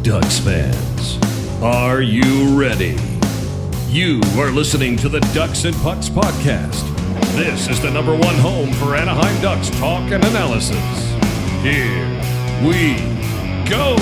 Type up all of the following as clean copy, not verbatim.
Ducks fans, are you ready? You are listening to the DucksNPucks podcast. This is the #1 home for Anaheim Ducks talk and analysis. Here we go.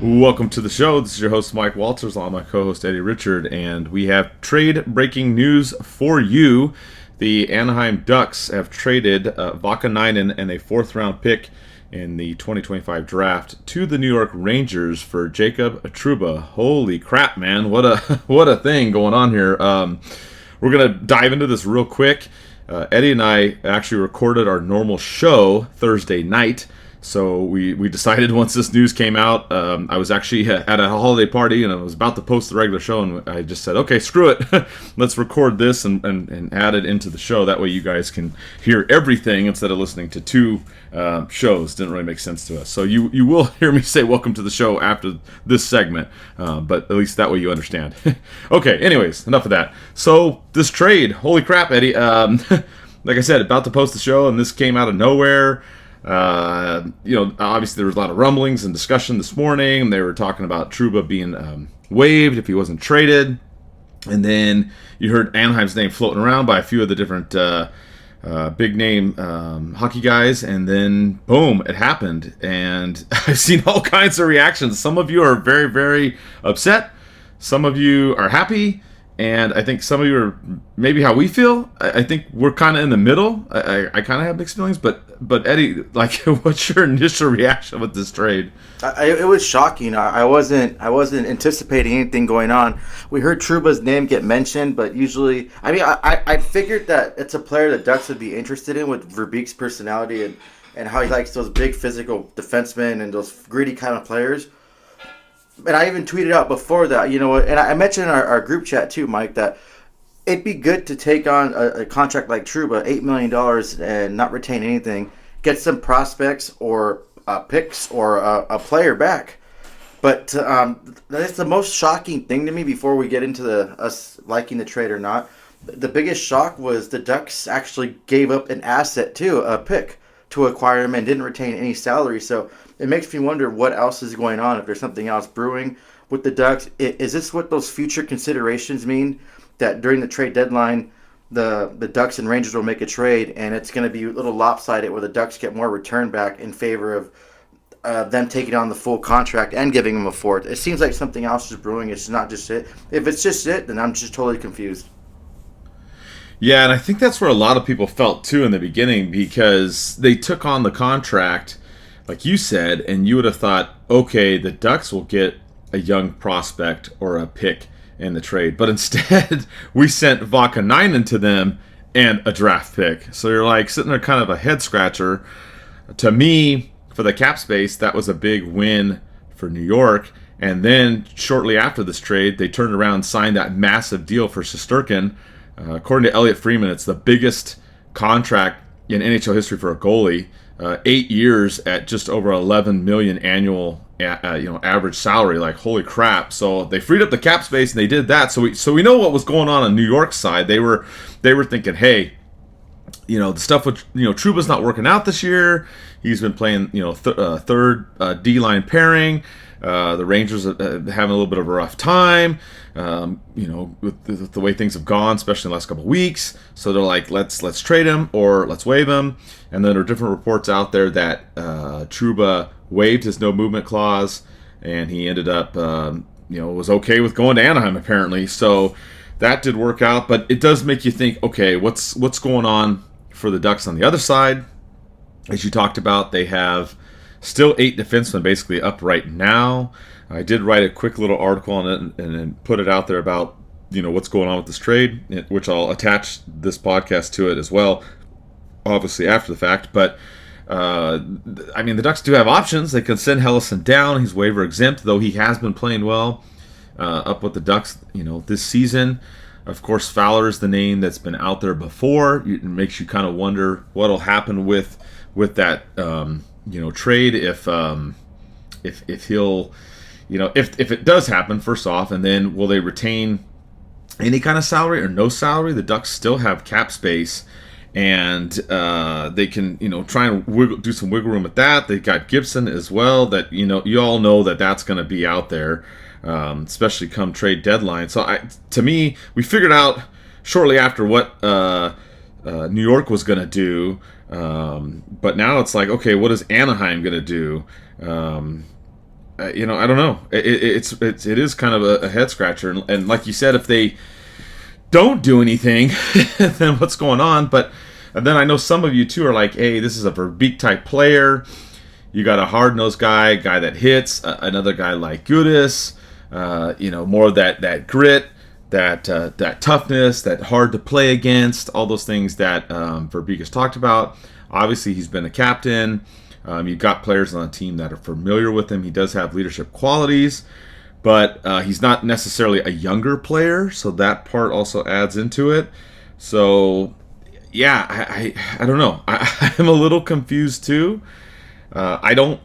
Welcome to the show. This is your host, Mike Walters, along with my co-host, Eddie Richard, and we have trade-breaking news for you. The Anaheim Ducks have traded Vakanainen and a fourth-round pick in the 2025 draft to the New York Rangers for Jacob Trouba. Holy crap, man. What a thing going on here. We're going to dive into this real quick. Eddie and I actually recorded our normal show Thursday night. So we decided once this news came out, I was actually at a holiday party and I was about to post the regular show, and I just said, okay, screw it. Let's record this and add it into the show. That way you guys can hear everything instead of listening to two shows. Didn't really make sense to us. So you will hear me say welcome to the show after this segment, but at least that way you understand. Okay, anyways, enough of that. So this trade, holy crap, Eddie. Like I said, about to post the show, and this came out of nowhere. Obviously there was a lot of rumblings and discussion this morning. They were talking about Trouba being waived if he wasn't traded, and then you heard Anaheim's name floating around by a few of the different big name hockey guys, and then boom, it happened. And I've seen all kinds of reactions. Some of you are very, very upset. Some of you are happy. And I think some of you are maybe how we feel. I think we're kind of in the middle. I kind of have mixed feelings. But Eddie, like, what's your initial reaction with this trade? It was shocking. I wasn't anticipating anything going on. We heard Trouba's name get mentioned, but usually, I figured that it's a player the Ducks would be interested in with Verbeek's personality and how he likes those big physical defensemen and those gritty kind of players. And I even tweeted out before that, and I mentioned in our group chat too, Mike, that it'd be good to take on a contract like Trouba, $8 million, and not retain anything, get some prospects or picks or a player back. But that's the most shocking thing to me before we get into us liking the trade or not. The biggest shock was the Ducks actually gave up an asset too, a pick, to acquire him and didn't retain any salary. So it makes me wonder what else is going on, if there's something else brewing with the Ducks. Is this what those future considerations mean, that during the trade deadline the Ducks and Rangers will make a trade and it's going to be a little lopsided where the Ducks get more return back in favor of them taking on the full contract and giving them a fourth? It seems like something else is brewing. It's not just it. If it's just it, then I'm just totally confused. Yeah, and I think that's where a lot of people felt too in the beginning, because they took on the contract, like you said, and you would have thought, okay, the Ducks will get a young prospect or a pick in the trade. But instead, we sent Vakanainen to them and a draft pick. So you're like sitting there kind of a head scratcher. To me, for the cap space, that was a big win for New York. And then shortly after this trade, they turned around and signed that massive deal for Sennecke. According to Elliot Friedman, it's the biggest contract in NHL history for a goalie. 8 years at just over $11 million annual, average salary. Like, holy crap! So they freed up the cap space and they did that. So we know what was going on New York's side. They were thinking, hey, the stuff with Trouba's not working out this year. He's been playing third D-line pairing. The Rangers are having a little bit of a rough time, with the way things have gone, especially in the last couple of weeks. So they're like, let's trade him or let's waive him. And then there are different reports out there that Trouba waived his no movement clause, and he ended up, was okay with going to Anaheim apparently. So that did work out, but it does make you think, okay, what's going on for the Ducks on the other side? As you talked about, they have still 8 defensemen basically up right now. I did write a quick little article on it and put it out there about what's going on with this trade, which I'll attach this podcast to it as well, obviously after the fact. But the Ducks do have options. They can send Helleson down. He's waiver exempt, though he has been playing well up with the Ducks this season. Of course, Fowler is the name that's been out there before. It makes you kind of wonder what'll happen with that trade if he'll if it does happen, first off, and then will they retain any kind of salary or no salary? The Ducks still have cap space, and they can try and do some wiggle room with that. They got Gibson as well. That you all know that's going to be out there, especially come trade deadline. So to me, we figured out shortly after what New York was going to do, but now it's like, okay, what is Anaheim going to do? I don't know. It is kind of a head scratcher, and like you said, if they don't do anything, then what's going on? But then I know some of you too are like, hey, this is a Verbeek type player. You got a hard-nosed guy that hits, another guy like Gudis, more of that grit, that toughness, that hard to play against, all those things that Verbeek has talked about. Obviously, he's been a captain. You've got players on the team that are familiar with him. He does have leadership qualities, but he's not necessarily a younger player, so that part also adds into it. So, yeah, I don't know. I'm a little confused too. I don't,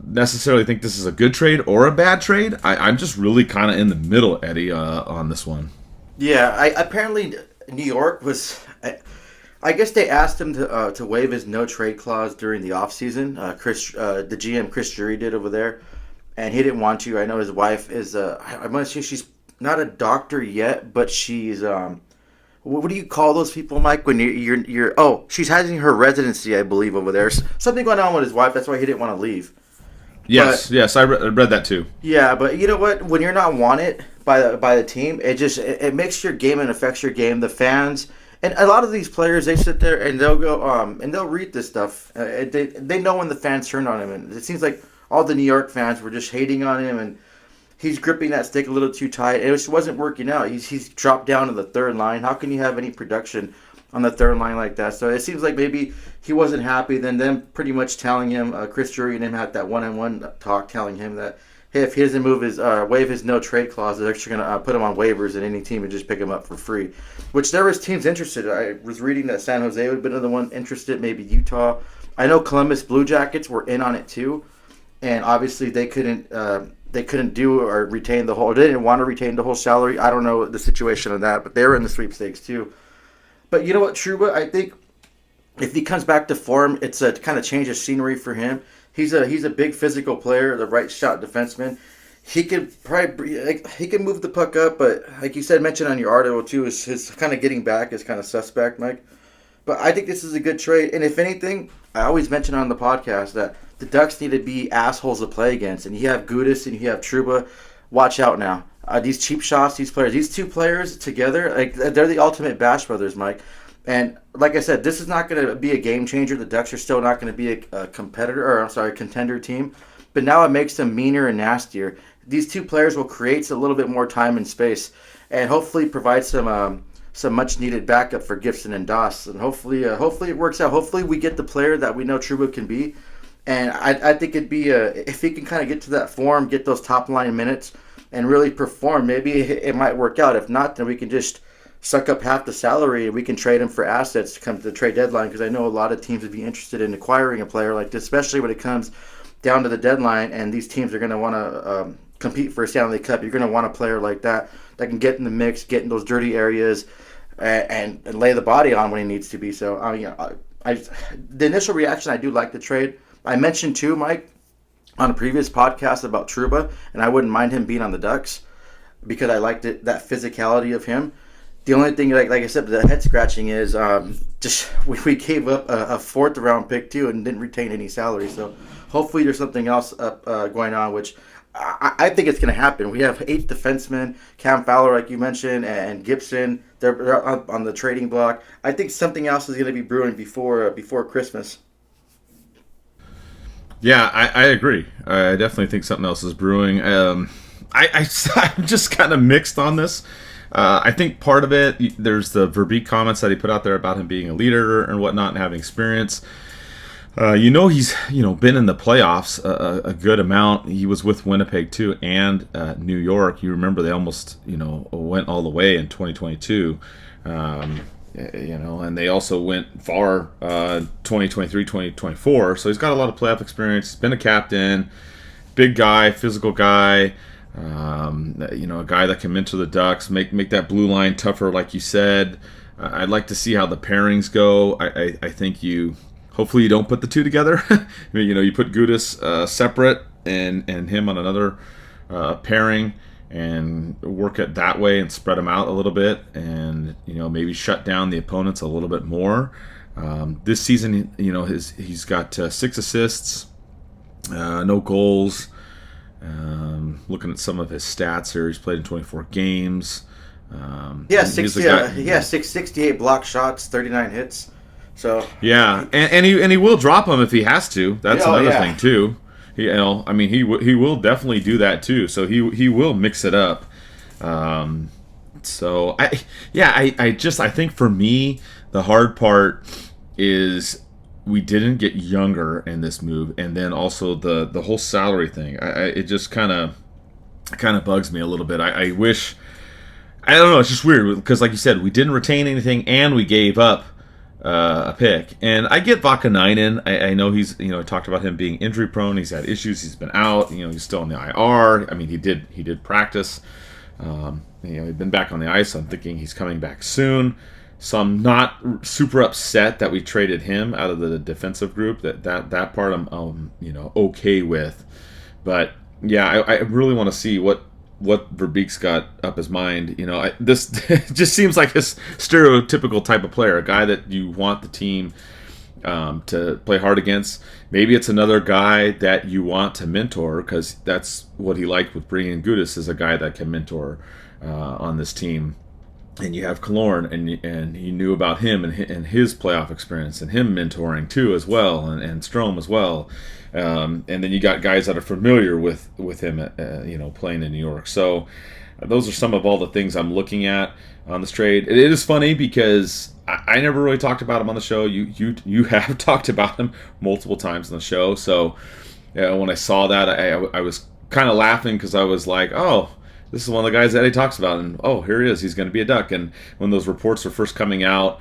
necessarily think this is a good trade or a bad trade. I'm just really kind of in the middle, Eddie, on this one. Yeah, apparently New York was... I guess they asked him to waive his no trade clause during the offseason. The GM Chris Drury did over there, and he didn't want to. I know his wife is I must say she's not a doctor yet, but she's what do you call those people, Mike? When you're she's having her residency, I believe, over there. Something going on with his wife. That's why he didn't want to leave. Yes, I read that too. Yeah, but you know what? When you're not wanted by the team, it makes your game and affects your game. The fans. And a lot of these players, they sit there and they'll go and they'll read this stuff. They know when the fans turn on him, and it seems like all the New York fans were just hating on him, and he's gripping that stick a little too tight. It just wasn't working out. He's dropped down to the third line. How can you have any production on the third line like that? So it seems like maybe he wasn't happy. Then them pretty much telling him, Chris Drury and him had that one-on-one talk, telling him that, hey, if he doesn't waive his no trade clause, they're actually going to put him on waivers, and any team would just pick him up for free. Which there was teams interested. I was reading that San Jose would have been the one interested, maybe Utah. I know Columbus Blue Jackets were in on it too, and obviously they couldn't do or retain the whole. They didn't want to retain the whole salary. I don't know the situation of that, but they were in the sweepstakes too. But you know what, Trouba? I think if he comes back to form, it's a kind of change of scenery for him. He's a big physical player, the right shot defenseman. He could probably he can move the puck up, but like you said, mentioned on your article too, is his kind of getting back is kind of suspect, Mike. But I think this is a good trade, and if anything, I always mention on the podcast that the Ducks need to be assholes to play against, and you have Gudis and you have Trouba. Watch out now. These cheap shots, these two players together, they're the ultimate Bash Brothers, Mike. And like I said, this is not going to be a game changer. The Ducks are still not going to be a contender team. But now it makes them meaner and nastier. These two players will create a little bit more time and space, and hopefully provide some much needed backup for Gibson and Doss. And hopefully it works out. Hopefully we get the player that we know Trouba can be. And I think it'd be if he can kind of get to that form, get those top line minutes, and really perform, maybe it might work out. If not, then we can just suck up half the salary and we can trade him for assets to come to the trade deadline, because I know a lot of teams would be interested in acquiring a player like this, especially when it comes down to the deadline and these teams are going to want to compete for a Stanley Cup. You're going to want a player like that can get in the mix, get in those dirty areas, and lay the body on when he needs to be. So the initial reaction, I do like the trade. I mentioned too, Mike, on a previous podcast about Trouba, and I wouldn't mind him being on the Ducks because I liked that physicality of him. The only thing, like I said, the head scratching is just we gave up a fourth round pick too and didn't retain any salary. So hopefully there's something else going on, which I think it's going to happen. We have 8 defensemen, Cam Fowler, like you mentioned, and Gibson. They're up on the trading block. I think something else is going to be brewing before Christmas. Yeah, I agree. I definitely think something else is brewing. I'm just kind of mixed on this. I think part of it, there's the Verbeek comments that he put out there about him being a leader and whatnot and having experience. He's been in the playoffs a good amount. He was with Winnipeg too and New York. You remember they almost went all the way in 2022. And they also went far 2023, 2024. So he's got a lot of playoff experience. He's been a captain, big guy, physical guy. A guy that can mentor the Ducks, make that blue line tougher, like you said. I'd like to see how the pairings go. I think hopefully you don't put the two together. You put Gudis separate and him on another pairing and work it that way and spread them out a little bit and, maybe shut down the opponents a little bit more. This season, he's got 6 assists, no goals. Looking at some of his stats here, he's played in 24 games. Yeah, 68 block shots, 39 hits. So yeah, and he will drop them if he has to. That's another thing too. He will definitely do that too. So he will mix it up. So I think for me the hard part is we didn't get younger in this move, and then also the whole salary thing. It just kind of bugs me a little bit. I wish. I don't know. It's just weird because, like you said, we didn't retain anything and we gave up a pick. And I get Vakanainen. I know he's I talked about him being injury prone. He's had issues. He's been out. He's still on the IR. I mean, he did practice. He'd been back on the ice. So I'm thinking he's coming back soon. So I'm not super upset that we traded him out of the defensive group. That part I'm okay with. But yeah, I really want to see what Verbeek's got up his mind. This just seems like his stereotypical type of player, a guy that you want the team to play hard against. Maybe it's another guy that you want to mentor, because that's what he liked with bringing in Gudis, is a guy that can mentor on this team. And you have Killorn, and he knew about him and his playoff experience and him mentoring too as well, and Strome as well. And then you got guys that are familiar with him, playing in New York. So those are some of all the things I'm looking at on this trade. It is funny because I never really talked about him on the show. You have talked about him multiple times on the show. So when I saw that, I was kind of laughing because I was like, oh, this is one of the guys that he talks about, and here he is. He's going to be a Duck. And when those reports were first coming out,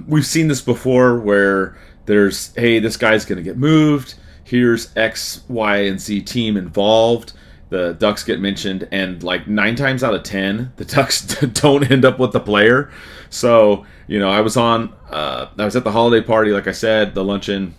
we've seen this before where there's, hey, this guy's going to get moved. Here's X, Y, and Z team involved. The Ducks get mentioned, and like 9 times out of 10, the Ducks don't end up with the player. So, I was at the holiday party, like I said, the luncheon,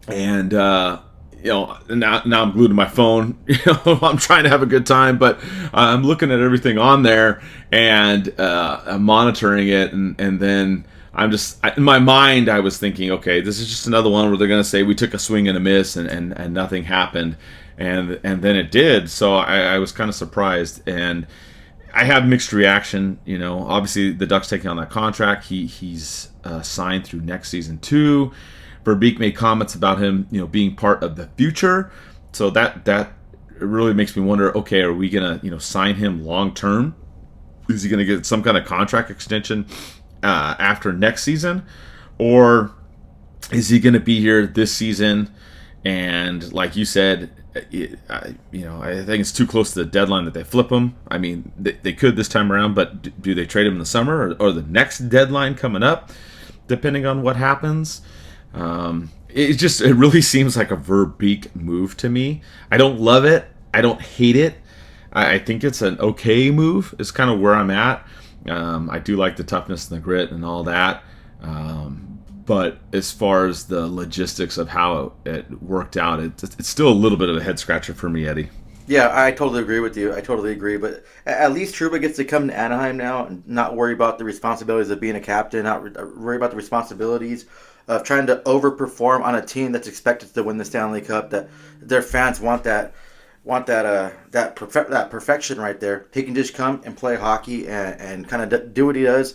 and now I'm glued to my phone. I'm trying to have a good time, but I'm looking at everything on there, and I'm monitoring it, and then in my mind, I was thinking, okay, this is just another one where they're going to say we took a swing and a miss and nothing happened. And then it did. So I was kind of surprised. And I have mixed reaction. Obviously the Ducks taking on that contract. He's signed through next season too. Verbeek made comments about him, being part of the future. So that really makes me wonder, okay, are we going to, sign him long term? Is he going to get some kind of contract extension after next season, or is he going to be here this season? And like you said, I think it's too close to the deadline that they flip him. I mean, they could this time around, but do they trade him in the summer or the next deadline coming up, depending on what happens? It really seems like a Verbeek move to me. I don't love it. I don't hate it. I think it's an okay move. Is kind of where I'm at. I do like the toughness and the grit and all that. But as far as the logistics of how it worked out, it's still a little bit of a head scratcher for me, Eddie. Yeah, I totally agree with you. I totally agree. But at least Trouba gets to come to Anaheim now and not worry about the responsibilities of being a captain, not worry about the responsibilities of trying to overperform on a team that's expected to win the Stanley Cup, that their fans want that perfection right there. He can just come and play hockey and kind of do what he does.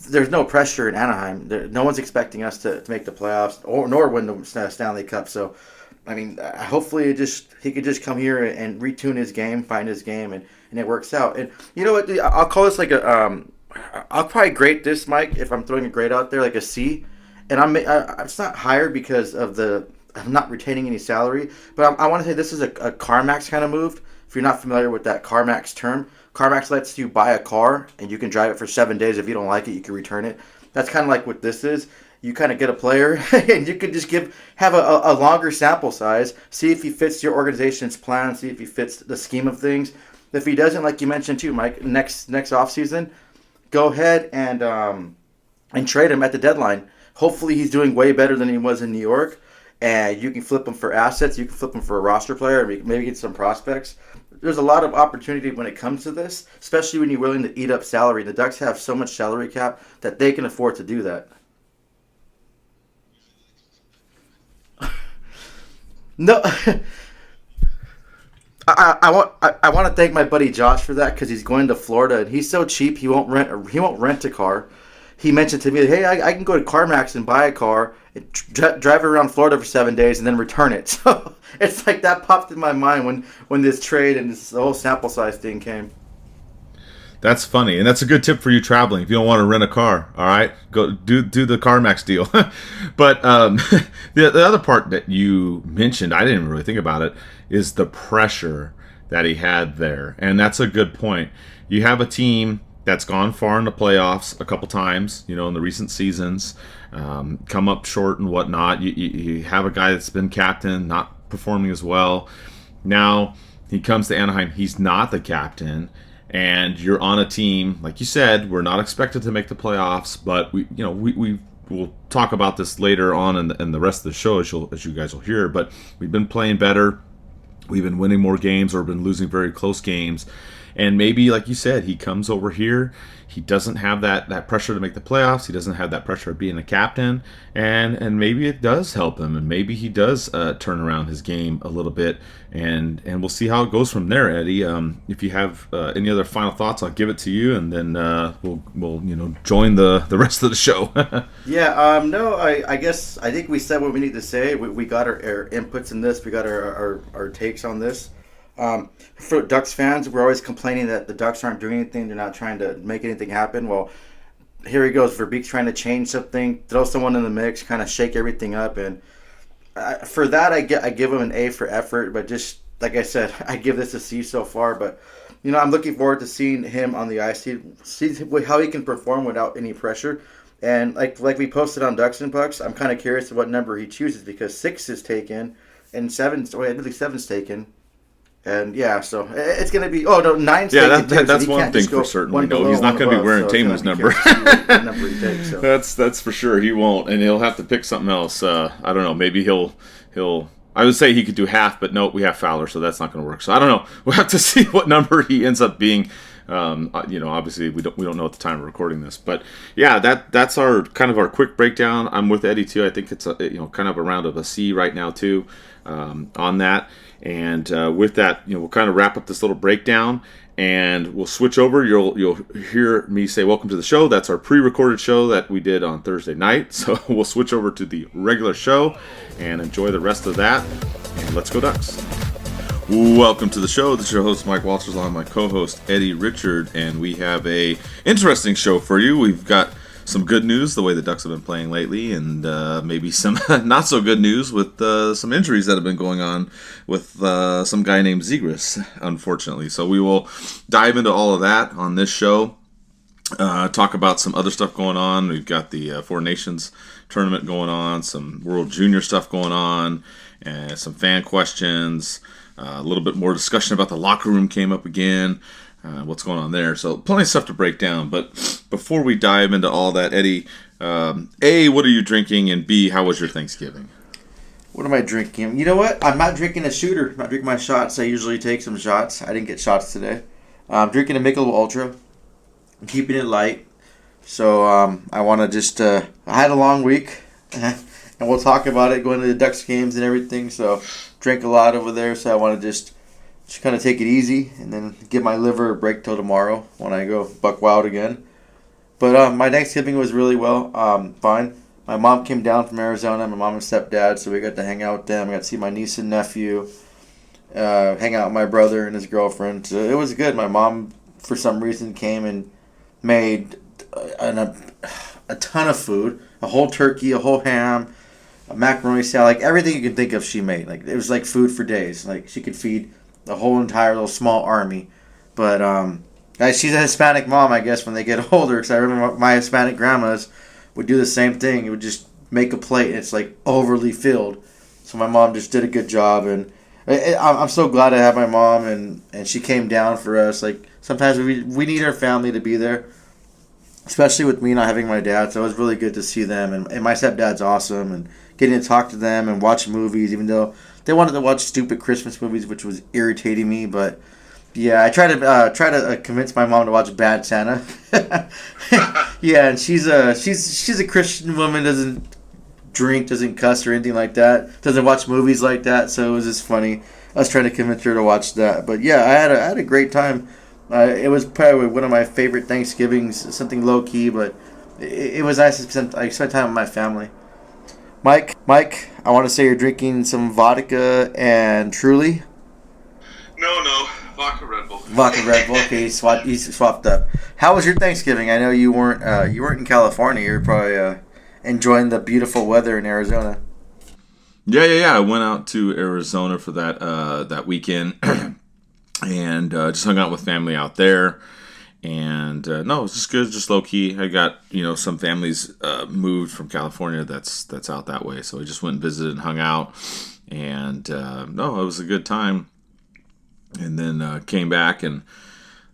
There's no pressure in Anaheim. No one's expecting us to make the playoffs nor win the Stanley Cup. So, I mean, hopefully he could just come here and retune his game, find his game, and it works out. And you know what? I'll call this like I'll probably grade this, Mike, if I'm throwing a grade out there, like a C. And it's not higher because of I'm not retaining any salary, but I want to say this is a CarMax kind of move. If you're not familiar with that CarMax term, CarMax lets you buy a car and you can drive it for 7 days. If you don't like it, you can return it. That's kind of like what this is. You kind of get a player and you can just have a longer sample size, see if he fits your organization's plan, see if he fits the scheme of things. If he doesn't, like you mentioned too, Mike, next offseason, go ahead and and trade him at the deadline. Hopefully he's doing way better than he was in New York, and you can flip him for assets. You can flip him for a roster player, maybe get some prospects. There's a lot of opportunity when it comes to this, especially when you're willing to eat up salary. The Ducks have so much salary cap that they can afford to do that. No, I want to thank my buddy Josh for that because he's going to Florida and he's so cheap he won't rent a car. He mentioned to me, hey, I can go to CarMax and buy a car, and drive around Florida for 7 days, and then return it. So it's like that popped in my mind when this trade and the whole sample size thing came. That's funny, and that's a good tip for you traveling. If you don't want to rent a car, all right, go do the CarMax deal. But the other part that you mentioned, I didn't really think about it, is the pressure that he had there, and that's a good point. You have a team that's gone far in the playoffs a couple times, in the recent seasons, come up short and whatnot. You have a guy that's been captain, not performing as well. Now he comes to Anaheim, he's not the captain. And you're on a team, like you said, we're not expected to make the playoffs, but we will talk about this later on in the rest of the show, as you guys will hear. But we've been playing better, we've been winning more games, or been losing very close games. And maybe, like you said, he comes over here. He doesn't have that pressure to make the playoffs. He doesn't have that pressure of being a captain. And maybe it does help him. And maybe he does turn around his game a little bit. And we'll see how it goes from there, Eddie. If you have any other final thoughts, I'll give it to you. And then we'll join the rest of the show. Yeah, no, I guess I think we said what we need to say. We got our inputs in this. We got our takes on this. For Ducks fans, we're always complaining that the Ducks aren't doing anything. They're not trying to make anything happen. Well, here he goes. Verbeek's trying to change something, throw someone in the mix, kind of shake everything up. And for that, I give him an A for effort. But just like I said, I give this a C so far. But, I'm looking forward to seeing him on the ice, see how he can perform without any pressure. And like we posted on DucksNPucks, I'm kind of curious what number he chooses because 6 is taken and 7's taken. And yeah, so it's going to be. Oh no, 9's. Yeah, that's one thing for certain. We know he's not going to be wearing Tamu's number. Number he takes, so. That's for sure. He won't, and he'll have to pick something else. I don't know. Maybe he'll. I would say he could do half, but no, we have Fowler, so that's not going to work. So I don't know. We'll have to see what number he ends up being. Obviously we don't know at the time of recording this, but yeah, that's our kind of our quick breakdown. I'm with Eddie too. I think it's kind of around of a C right now too, on that. And with that, we'll kind of wrap up this little breakdown, and we'll switch over. You'll hear me say welcome to the show. That's our pre-recorded show that we did on Thursday night. So we'll switch over to the regular show and enjoy the rest of that. And let's go Ducks. Welcome to the show. This is your host, Mike Walters, along with my co-host, Eddie Richard, and we have a interesting show for you. We've got some good news, the way the Ducks have been playing lately, and maybe some not so good news with some injuries that have been going on with some guy named Zegras, unfortunately. So we will dive into all of that on this show, talk about some other stuff going on. We've got the Four Nations tournament going on, some World Junior stuff going on, and some fan questions. A little bit more discussion about the locker room came up again. What's going on there? So plenty of stuff to break down. But before we dive into all that, Eddie, A, what are you drinking? And B, how was your Thanksgiving? What am I drinking? You know what? I'm not drinking a shooter. I'm not drinking my shots. I usually take some shots. I didn't get shots today. I'm drinking a Michelob Ultra. I'm keeping it light. So I want to just... I had a long week. And we'll talk about it, going to the Ducks games and everything. So drank a lot over there. So I want to just kind of take it easy and then give my liver a break till tomorrow when I go buck wild again. But my Thanksgiving was really fine. My mom came down from Arizona, my mom and stepdad, so we got to hang out with them. I got to see my niece and nephew, hang out with my brother and his girlfriend. So it was good. My mom, for some reason, came and made a ton of food. A whole turkey, a whole ham, a macaroni salad, like everything you can think of she made. Like it was like food for days. Like she could feed the whole entire little small army. But she's a Hispanic mom, I guess, when they get older. Because I remember my Hispanic grandmas would do the same thing. It would just make a plate and it's like overly filled. So my mom just did a good job. And I'm so glad to have my mom and she came down for us. Like sometimes we need our family to be there. especially with me not having my dad. So it was really good to see them, and my stepdad's awesome, and getting to talk to them and watch movies, even though they wanted to watch stupid Christmas movies, which was irritating me. But yeah, I tried to convince my mom to watch Bad Santa. Yeah, and she's a Christian woman, doesn't drink, doesn't cuss or anything like that, doesn't watch movies like that. So it was just funny. I was trying to convince her to watch that. But yeah, I had a great time. It was probably one of my favorite Thanksgivings, something low key, but it was nice to spend time with my family. Mike, I want to say you're drinking some vodka and Truly. No, vodka Red Bull. Vodka Red Bull. Okay, he swapped up. How was your Thanksgiving? I know you weren't in California. You were probably enjoying the beautiful weather in Arizona. Yeah. I went out to Arizona for that weekend and just hung out with family out there. And no, it was just good, just low key. I got some families moved from California that's out that way, so I just went and visited and hung out. And no, it was a good time. And then came back and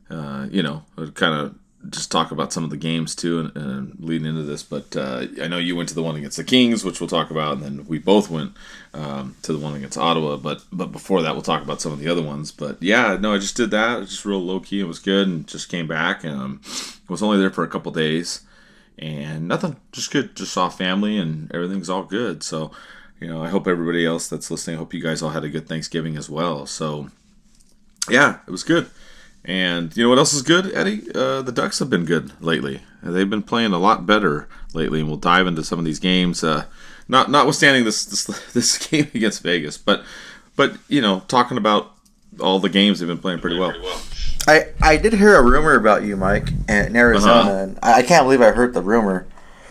kind of just talk about some of the games too, and leading into this. But I know you went to the one against the Kings, which we'll talk about, and then we both went to the one against Ottawa. But before that, we'll talk about some of the other ones. But yeah, no, I just did that. It was just real low key. It was good, and just came back. Was only there for a couple days, and nothing. Just good. Just saw family, and everything's all good. So, I hope everybody else that's listening, I hope you guys all had a good Thanksgiving as well. So, yeah, it was good. And you know what else is good, Eddie? The Ducks have been good lately. They've been playing a lot better lately, and we'll dive into some of these games. Notwithstanding this game against Vegas, but talking about all the games they've been playing pretty well. I did hear a rumor about you, Mike, in Arizona, and I can't believe I heard the rumor.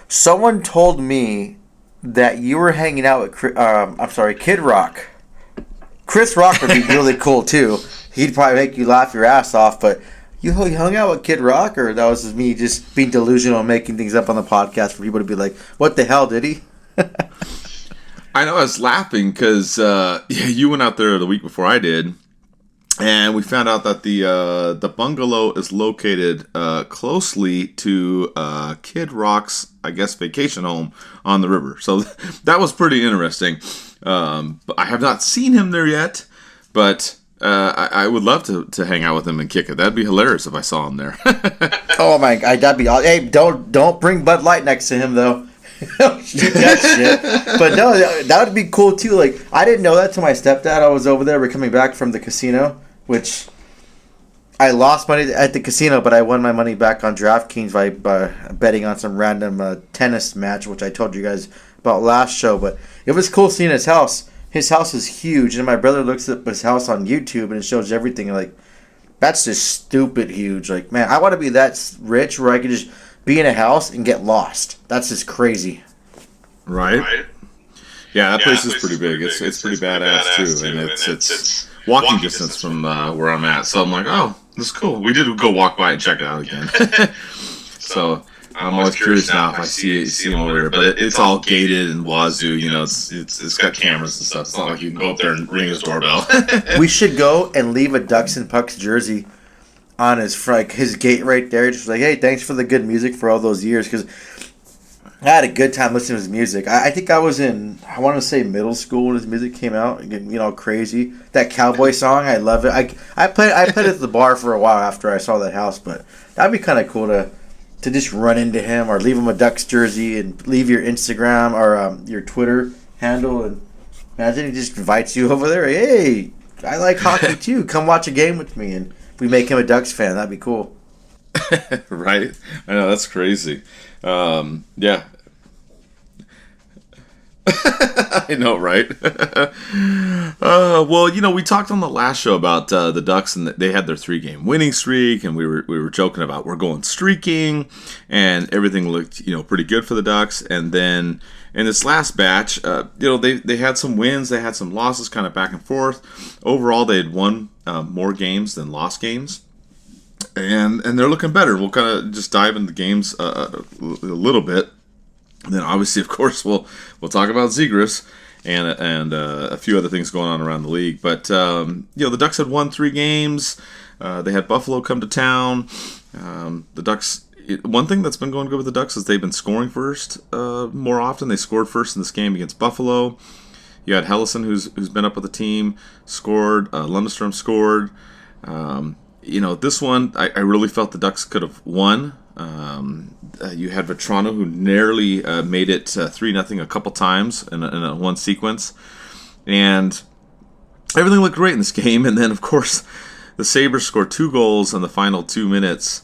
Someone told me that you were hanging out with Kid Rock. Chris Rock would be really cool too. He'd probably make you laugh your ass off, but you hung out with Kid Rock, or that was just me just being delusional and making things up on the podcast for people to be like, what the hell did he? I know, I was laughing because you went out there the week before I did, and we found out that the bungalow is located closely to Kid Rock's, I guess, vacation home on the river. So that was pretty interesting. I have not seen him there yet, but I would love to hang out with him and kick it. That'd be hilarious if I saw him there. Oh my God, that'd be awesome. Hey, don't bring Bud Light next to him though. Shoot that shit. But no, that would be cool too. Like, I didn't know that till my stepdad. I was over there. We're coming back from the casino, which I lost money at the casino, but I won my money back on DraftKings by betting on some random tennis match, which I told you guys about last show. But it was cool seeing his house. His house is huge, and my brother looks at his house on YouTube, and it shows everything. Like, that's just stupid huge. Like, man, I want to be that rich where I could just be in a house and get lost. That's just crazy. Right? Yeah, that place is pretty big. It's pretty badass, too. And it's walking distance from where I'm at. So I'm like, oh, this is cool. We did go walk by and check it out again. So I'm always curious now if I see him over there. But it's all gated and wazoo. It's got cameras and stuff. It's not like you can go up there and ring his doorbell. We should go and leave a DucksNPucks jersey on his gate right there. Just like, hey, thanks for the good music for all those years. Because I had a good time listening to his music. I think I was in, I want to say, middle school when his music came out. Getting crazy. That cowboy song, I love it. I played it at the bar for a while after I saw that house. But that'd be kind of cool to just run into him or leave him a Ducks jersey and leave your Instagram or your Twitter handle. And imagine he just invites you over there. Hey, I like hockey too. Come watch a game with me. And if we make him a Ducks fan, that'd be cool. Right? I know, that's crazy. Yeah. I know, right? Well, we talked on the last show about the Ducks, and they had their 3-game winning streak, and we were joking about we're going streaking, and everything looked pretty good for the Ducks. And then in this last batch, they had some wins, they had some losses, kind of back and forth. Overall, they had won more games than lost games. And they're looking better. We'll kind of just dive into the games a little bit. And then obviously, of course, we'll talk about Zegras and a few other things going on around the league. But the Ducks had won 3 games. They had Buffalo come to town. The Ducks, one thing that's been going good with the Ducks is they've been scoring first more often. They scored first in this game against Buffalo. You had Hellison, who's been up with the team, scored. Lundestrom scored. This one, I really felt the Ducks could have won. You had Vetrano, who nearly made it 3-0 a couple times in a one sequence. And everything looked great in this game. And then, of course, the Sabres scored 2 goals in the final 2 minutes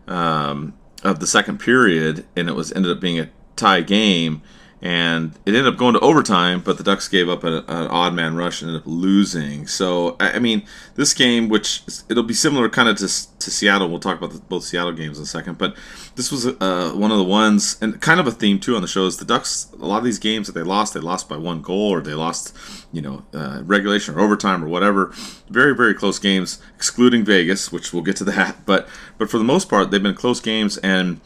of the second period, and it ended up being a tie game. And it ended up going to overtime, but the Ducks gave up an odd man rush and ended up losing. So, I mean, this game, which it'll be similar kind of to Seattle. We'll talk about both Seattle games in a second. But this was one of the ones, and kind of a theme, too, on the show, is the Ducks, a lot of these games that they lost by 1 goal, or they lost, regulation or overtime or whatever. Very, very close games, excluding Vegas, which we'll get to that. But for the most part, they've been close games, and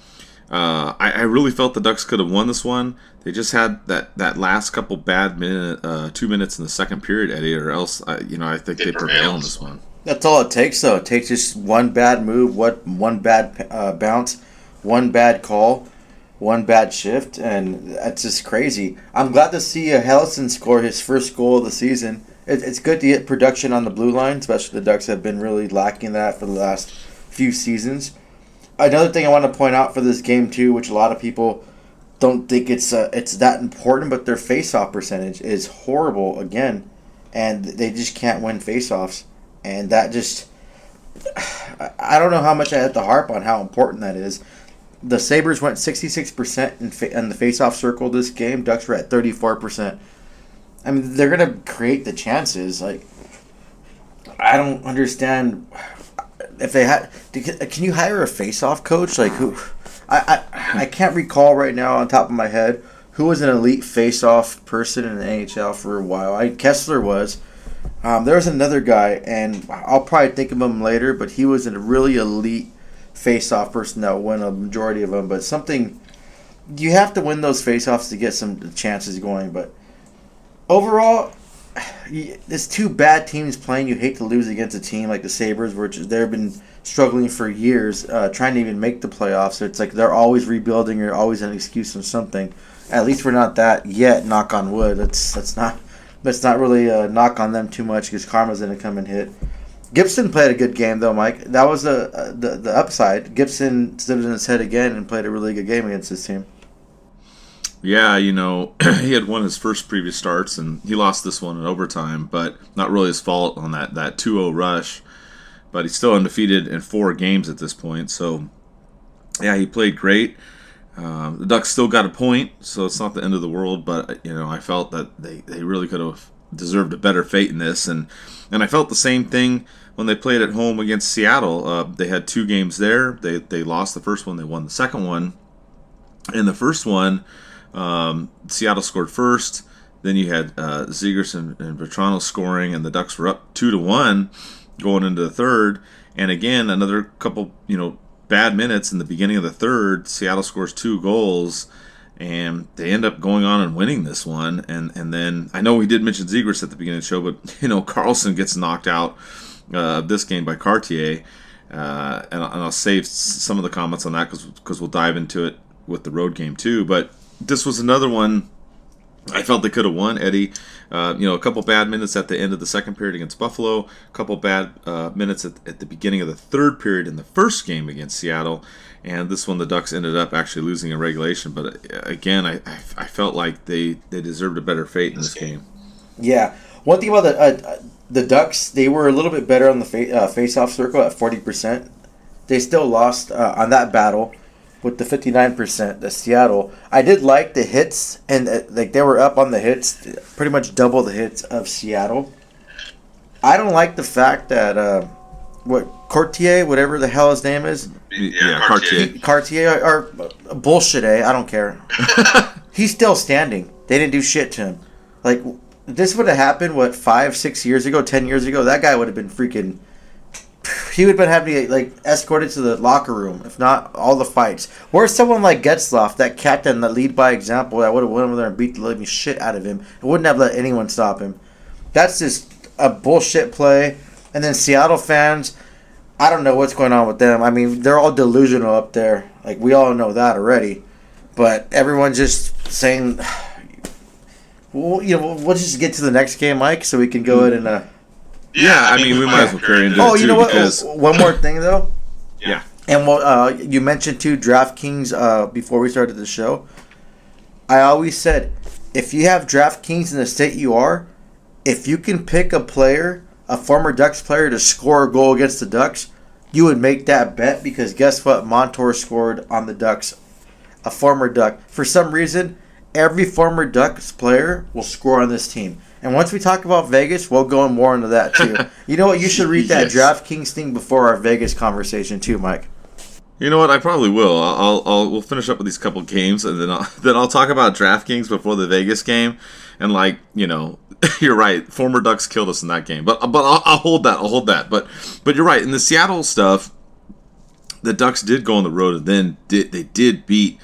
I really felt the Ducks could have won this one. They just had that last couple bad 2 minutes in the second period, Eddie, or else, I think they prevail in this one. That's all it takes, though. It takes just one bad move, one bad bounce, one bad call, one bad shift, and that's just crazy. I'm glad to see Hellison score his first goal of the season. It's good to get production on the blue line, especially the Ducks have been really lacking that for the last few seasons. Another thing I want to point out for this game, too, which a lot of people don't think it's that important, but their face-off percentage is horrible again, and they just can't win face-offs. And that just, I don't know how much I have to harp on how important that is. The Sabres went 66% in the face-off circle this game. Ducks were at 34%. I mean, they're going to create the chances. Like, I don't understand if they had. Can you hire a face-off coach? Like, who? I can't recall right now on top of my head who was an elite face-off person in the NHL for a while. Kessler was. There was another guy, and I'll probably think of him later, but he was a really elite face-off person that won a majority of them. But you have to win those face-offs to get some chances going. But overall, there's 2 bad teams playing. You hate to lose against a team like the Sabres, which they've been struggling for years, trying to even make the playoffs. It's like they're always rebuilding or always an excuse or something. At least we're not that yet, knock on wood. Let's not really knock on them too much because karma's going to come and hit. Gibson played a good game, though, Mike. That was the upside. Gibson stood in his head again and played a really good game against this team. Yeah, he had won his first previous starts, and he lost this one in overtime, but not really his fault on that 2-0 rush. But he's still undefeated in 4 games at this point. So, yeah, he played great. The Ducks still got a point, so it's not the end of the world. But, I felt that they really could have deserved a better fate in this. And I felt the same thing when they played at home against Seattle. They had 2 games there. They lost the first one. They won the second one. In the first one, Seattle scored first. Then you had Zegras and Vetrano scoring, and the Ducks were up 2-1 going into the third. And again, another couple, bad minutes in the beginning of the third. Seattle scores 2 goals, and they end up going on and winning this one. And then I know we did mention Zegras at the beginning of the show, but Carlson gets knocked out this game by Cartier. And I'll save some of the comments on that because we'll dive into it with the road game too. But this was another one I felt they could have won, Eddie. A couple bad minutes at the end of the second period against Buffalo, a couple bad minutes at the beginning of the third period in the first game against Seattle, and this one the Ducks ended up actually losing in regulation. But again, I felt like they deserved a better fate in this game. Yeah. One thing about the Ducks, they were a little bit better on the face-off circle at 40%. They still lost on that battle with the 59%, the Seattle. I did like the hits, and they were up on the hits, pretty much double the hits of Seattle. I don't like the fact that Cartier, whatever the hell his name is. Yeah, Cartier. Cartier or bullshit, I don't care. He's still standing. They didn't do shit to him. Like, this would have happened, 5-6 years ago, 10 years ago? That guy would have been freaking... He would have been having to get escorted to the locker room, if not all the fights. Where's someone like Getzlaf, that captain that lead by example, that would have went over there and beat the living shit out of him and wouldn't have let anyone stop him? That's just a bullshit play. And then Seattle fans, I don't know what's going on with them. I mean, they're all delusional up there. Like, we all know that already. But everyone's just saying, well, we'll just get to the next game, Mike, so we can go ahead and... Yeah, I mean, we might as well carry into it, too, you know what? because... One more thing, though. Yeah. And you mentioned, too, DraftKings before we started the show. I always said, if you have DraftKings in the state you are, if you can pick a player, a former Ducks player, to score a goal against the Ducks, you would make that bet because guess what? Montour scored on the Ducks, a former Duck. For some reason, every former Ducks player will score on this team. And once we talk about Vegas, we'll go more into that too. You know what? You should read that DraftKings thing before our Vegas conversation too, Mike. You know what? I probably will. We'll finish up with these couple games, and then I'll talk about DraftKings before the Vegas game. And you're right. Former Ducks killed us in that game, but I'll hold that. But you're right. In the Seattle stuff, the Ducks did go on the road, and then they did beat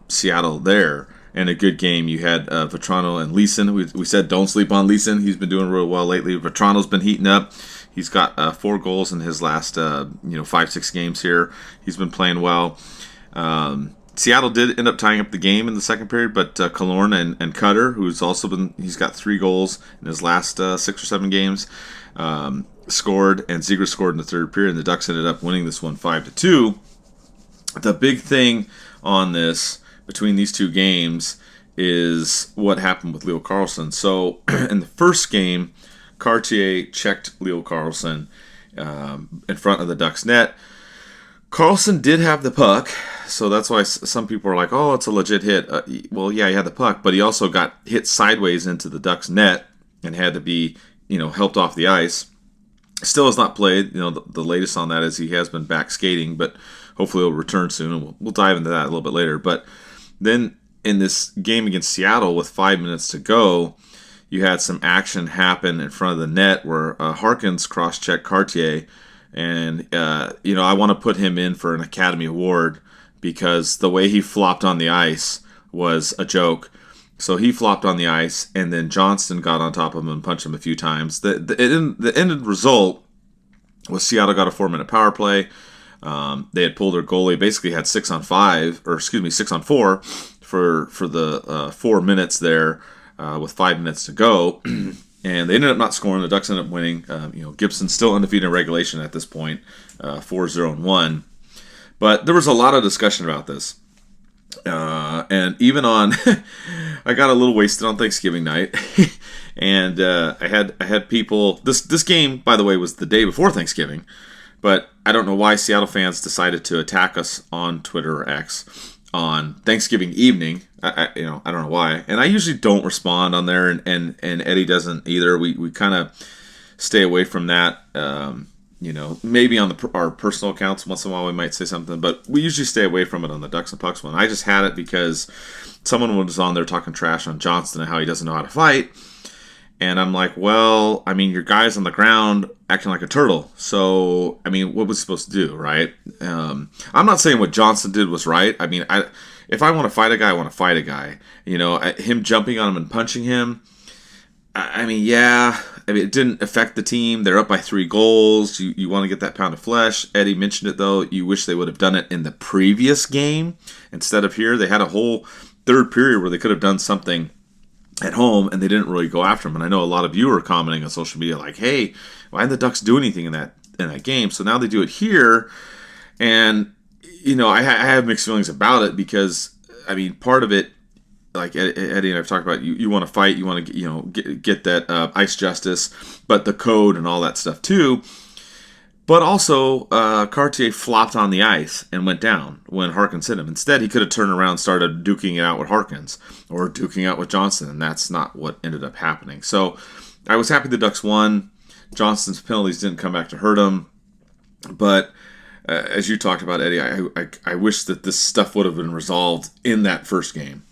Seattle there in a good game. You had Vetrano and Leeson. We said don't sleep on Leeson. He's been doing real well lately. Vetrano's been heating up. He's got 4 goals in his last 5-6 games here. He's been playing well. Seattle did end up tying up the game in the second period, but Killorn and Cutter, he's got 3 goals in his last 6 or 7 games, scored, and Zegras scored in the third period, and the Ducks ended up winning this one 5-2. The big thing on this, between these 2 games, is what happened with Leo Carlsson. So in the first game, Cartier checked Leo Carlsson in front of the Ducks net. Carlsson did have the puck, so that's why some people are like, oh, it's a legit hit. Well, yeah, he had the puck, but he also got hit sideways into the Ducks net and had to be, helped off the ice. Still has not played. The latest on that is he has been back skating, but hopefully he'll return soon, and we'll dive into that a little bit later. But then in this game against Seattle with 5 minutes to go, you had some action happen in front of the net where Harkins cross-checked Cartier, and I want to put him in for an Academy Award because the way he flopped on the ice was a joke. So he flopped on the ice, and then Johnston got on top of him and punched him a few times. The end result was Seattle got a 4-minute power play. They had pulled their goalie, basically had 6 on 4 for the 4 minutes there. With 5 minutes to go, and they ended up not scoring. The Ducks ended up winning. Gibson's still undefeated in regulation at this point, 4-0-1. But there was a lot of discussion about this, and even on, I got a little wasted on Thanksgiving night, and I had people. This game, by the way, was the day before Thanksgiving, but I don't know why Seattle fans decided to attack us on Twitter or X on Thanksgiving evening. I don't know why, and I usually don't respond on there, and Eddie doesn't either. We kind of stay away from that. Maybe on our personal accounts once in a while we might say something, but we usually stay away from it on the Ducks and Pucks one. I just had it because someone was on there talking trash on Johnston and how he doesn't know how to fight, and I'm like, well, I mean, your guy's on the ground acting like a turtle, so I mean, what was he supposed to do, right? I'm not saying what Johnston did was right. I mean, if I want to fight a guy, I want to fight a guy. Him jumping on him and punching him, it didn't affect the team. They're up by 3 goals. You want to get that pound of flesh. Eddie mentioned it, though. You wish they would have done it in the previous game instead of here. They had a whole third period where they could have done something at home, and they didn't really go after him. And I know a lot of you are commenting on social media like, hey, why didn't the Ducks do anything in that game? So now they do it here, and I have mixed feelings about it because, I mean, part of it, like Eddie and I've talked about, you want to fight, you want to get that ice justice, but the code and all that stuff too. But also, Cartier flopped on the ice and went down when Harkins hit him. Instead, he could have turned around and started duking it out with Harkins or duking out with Johnston, and that's not what ended up happening. So I was happy the Ducks won. Johnston's penalties didn't come back to hurt him. But as you talked about, Eddie, I wish that this stuff would have been resolved in that first game.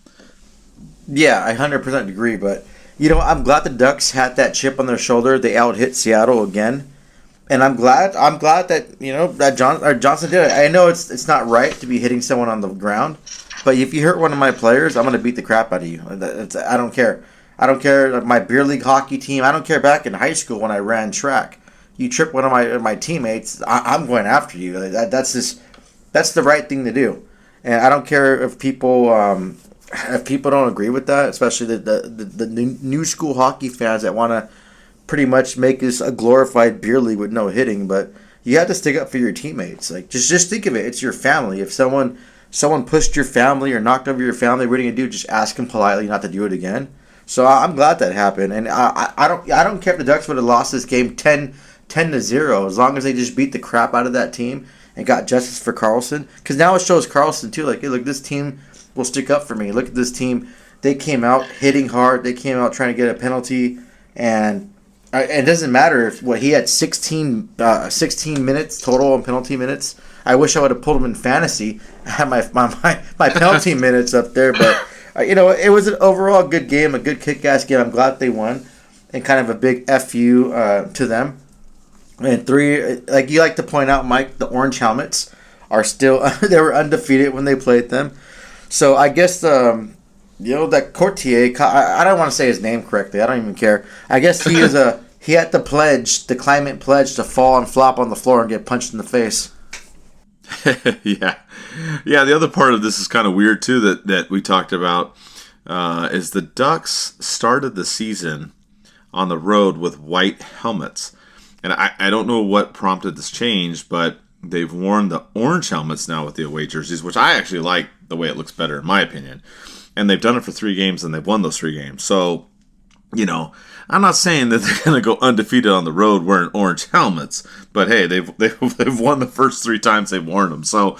Yeah, I 100% agree. But, I'm glad the Ducks had that chip on their shoulder. They out-hit Seattle again. And I'm glad that that Johnson did it. I know it's not right to be hitting someone on the ground, but if you hurt one of my players, I'm gonna beat the crap out of you. I don't care. I don't care. My beer league hockey team. I don't care. Back in high school when I ran track, you trip one of my teammates, I'm going after you. That's the right thing to do. And I don't care if people don't agree with that, especially the new school hockey fans that want to pretty much make this a glorified beer league with no hitting. But you have to stick up for your teammates. Like just think of it. It's your family. If someone pushed your family or knocked over your family, what are you gonna do? Just ask them politely not to do it again. So I'm glad that happened, and I don't care if the Ducks would have lost this game 10-0, as long as they just beat the crap out of that team and got justice for Carlson. Because now it shows Carlson too, like, hey, look, this team will stick up for me. Look at this team; they came out hitting hard. They came out trying to get a penalty, and it doesn't matter if he had 16 minutes total in penalty minutes. I wish I would have pulled him in fantasy. I had my penalty minutes up there, but it was an overall good game, a good kick-ass game. I'm glad they won, and kind of a big FU to them. And 3, like you like to point out, Mike, the orange helmets are still they were undefeated when they played them. So I guess that Courtier, I don't want to say his name correctly. I don't even care. I guess he had the climate pledge to fall and flop on the floor and get punched in the face. Yeah. The other part of this is kind of weird too that we talked about is the Ducks started the season on the road with white helmets, and I don't know what prompted this change, but they've worn the orange helmets now with the away jerseys, which I actually like the way it looks better in my opinion. And they've done it for 3 games and they've won those 3 games. So, I'm not saying that they're going to go undefeated on the road wearing orange helmets, but hey, they've won the first 3 times they've worn them. So,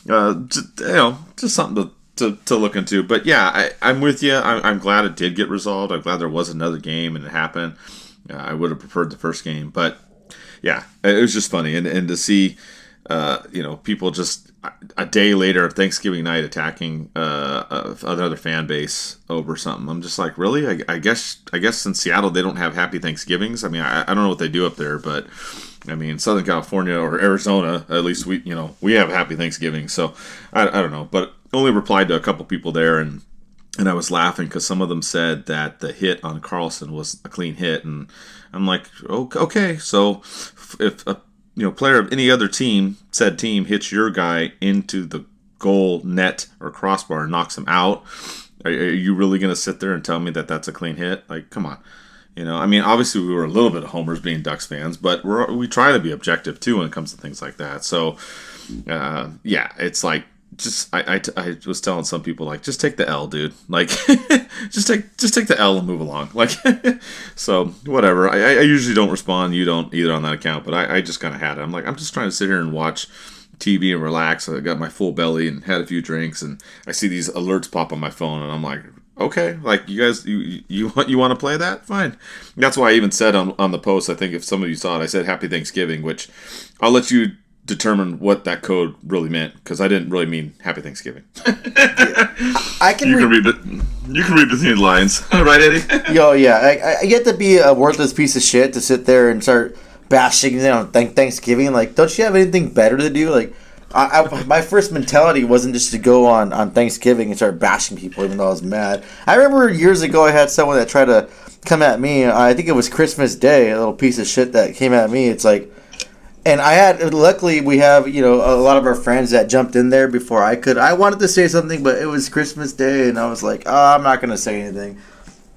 just something to look into. But yeah, I'm with you. I'm glad it did get resolved. I'm glad there was another game and it happened. I would have preferred the first game, but yeah, it was just funny and to see, people just a day later, Thanksgiving night, attacking another fan base over something. I'm just like, really? I guess in Seattle they don't have happy Thanksgivings. I mean, I don't know what they do up there, but I mean, Southern California or Arizona, at least we have happy Thanksgiving. So I don't know, but only replied to a couple people there, and I was laughing because some of them said that the hit on Carlson was a clean hit, and I'm like, okay, so if a player of any other team, said team, hits your guy into the goal, net, or crossbar and knocks him out, are you really going to sit there and tell me that that's a clean hit? Like, come on. I mean, obviously we were a little bit of homers being Ducks fans, but we try to be objective too when it comes to things like that. So, it's like, I was telling some people, like, just take the L, dude. Like, just take the L and move along. Like, so whatever. I usually don't respond. You don't either on that account, but I just kind of had it. I'm like, I'm just trying to sit here and watch TV and relax. I got my full belly and had a few drinks, and I see these alerts pop on my phone, and I'm like, okay, like, you guys, you want to play that? Fine. That's why I even said on the post, I think if some of you saw it, I said Happy Thanksgiving, which I'll let you determine what that code really meant, because I didn't really mean Happy Thanksgiving. I can read between the lines, right, Eddie? Yo, yeah, I get to be a worthless piece of shit to sit there and start bashing Thanksgiving. Like, don't you have anything better to do? Like, my first mentality wasn't just to go on Thanksgiving and start bashing people, even though I was mad. I remember years ago I had someone that tried to come at me. I think it was Christmas Day, a little piece of shit that came at me. It's like, and luckily we have, a lot of our friends that jumped in there before I could. I wanted to say something, but it was Christmas Day, and I was like, I'm not going to say anything.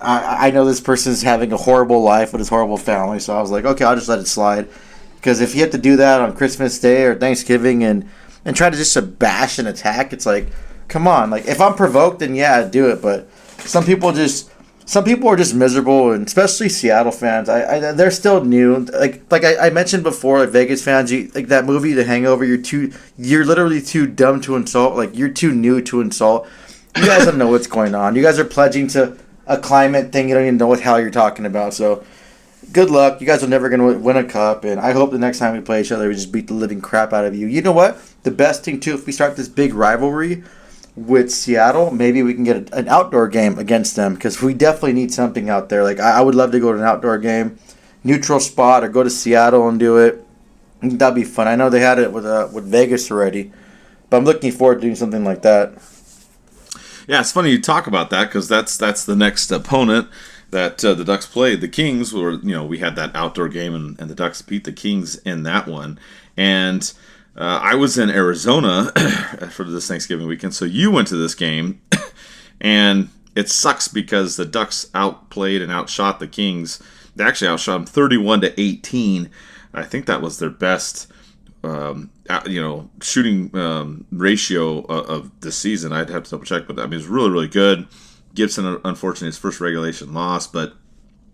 I know this person's having a horrible life with his horrible family, so I was like, okay, I'll just let it slide. Because if you have to do that on Christmas Day or Thanksgiving and try to just bash and attack, it's like, come on. Like, if I'm provoked, then yeah, do it. But some people are just miserable, and especially Seattle fans. They're still new. Like I mentioned before, like Vegas fans, like that movie The Hangover. You're literally too dumb to insult. Like, you're too new to insult. You guys don't know what's going on. You guys are pledging to a climate thing. You don't even know what the hell you're talking about. So, good luck. You guys are never going to win a cup, and I hope the next time we play each other, we just beat the living crap out of you. You know what? The best thing too, if we start this big rivalry with Seattle, maybe we can get an outdoor game against them, because we definitely need something out there. Like, I would love to go to an outdoor game, neutral spot, or go to Seattle and do it. That'd be fun. I know they had it with Vegas already, but I'm looking forward to doing something like that. Yeah, it's funny you talk about that, because that's the next opponent. that the Ducks played, the Kings were, we had that outdoor game, and the Ducks beat the Kings in that one. And I was in Arizona for this Thanksgiving weekend, so you went to this game, and it sucks because the Ducks outplayed and outshot the Kings. They actually outshot them 31-18. I think that was their best, shooting ratio of this season. I'd have to double check, but I mean, it was really, really good. Gibson, unfortunately, his first regulation loss, but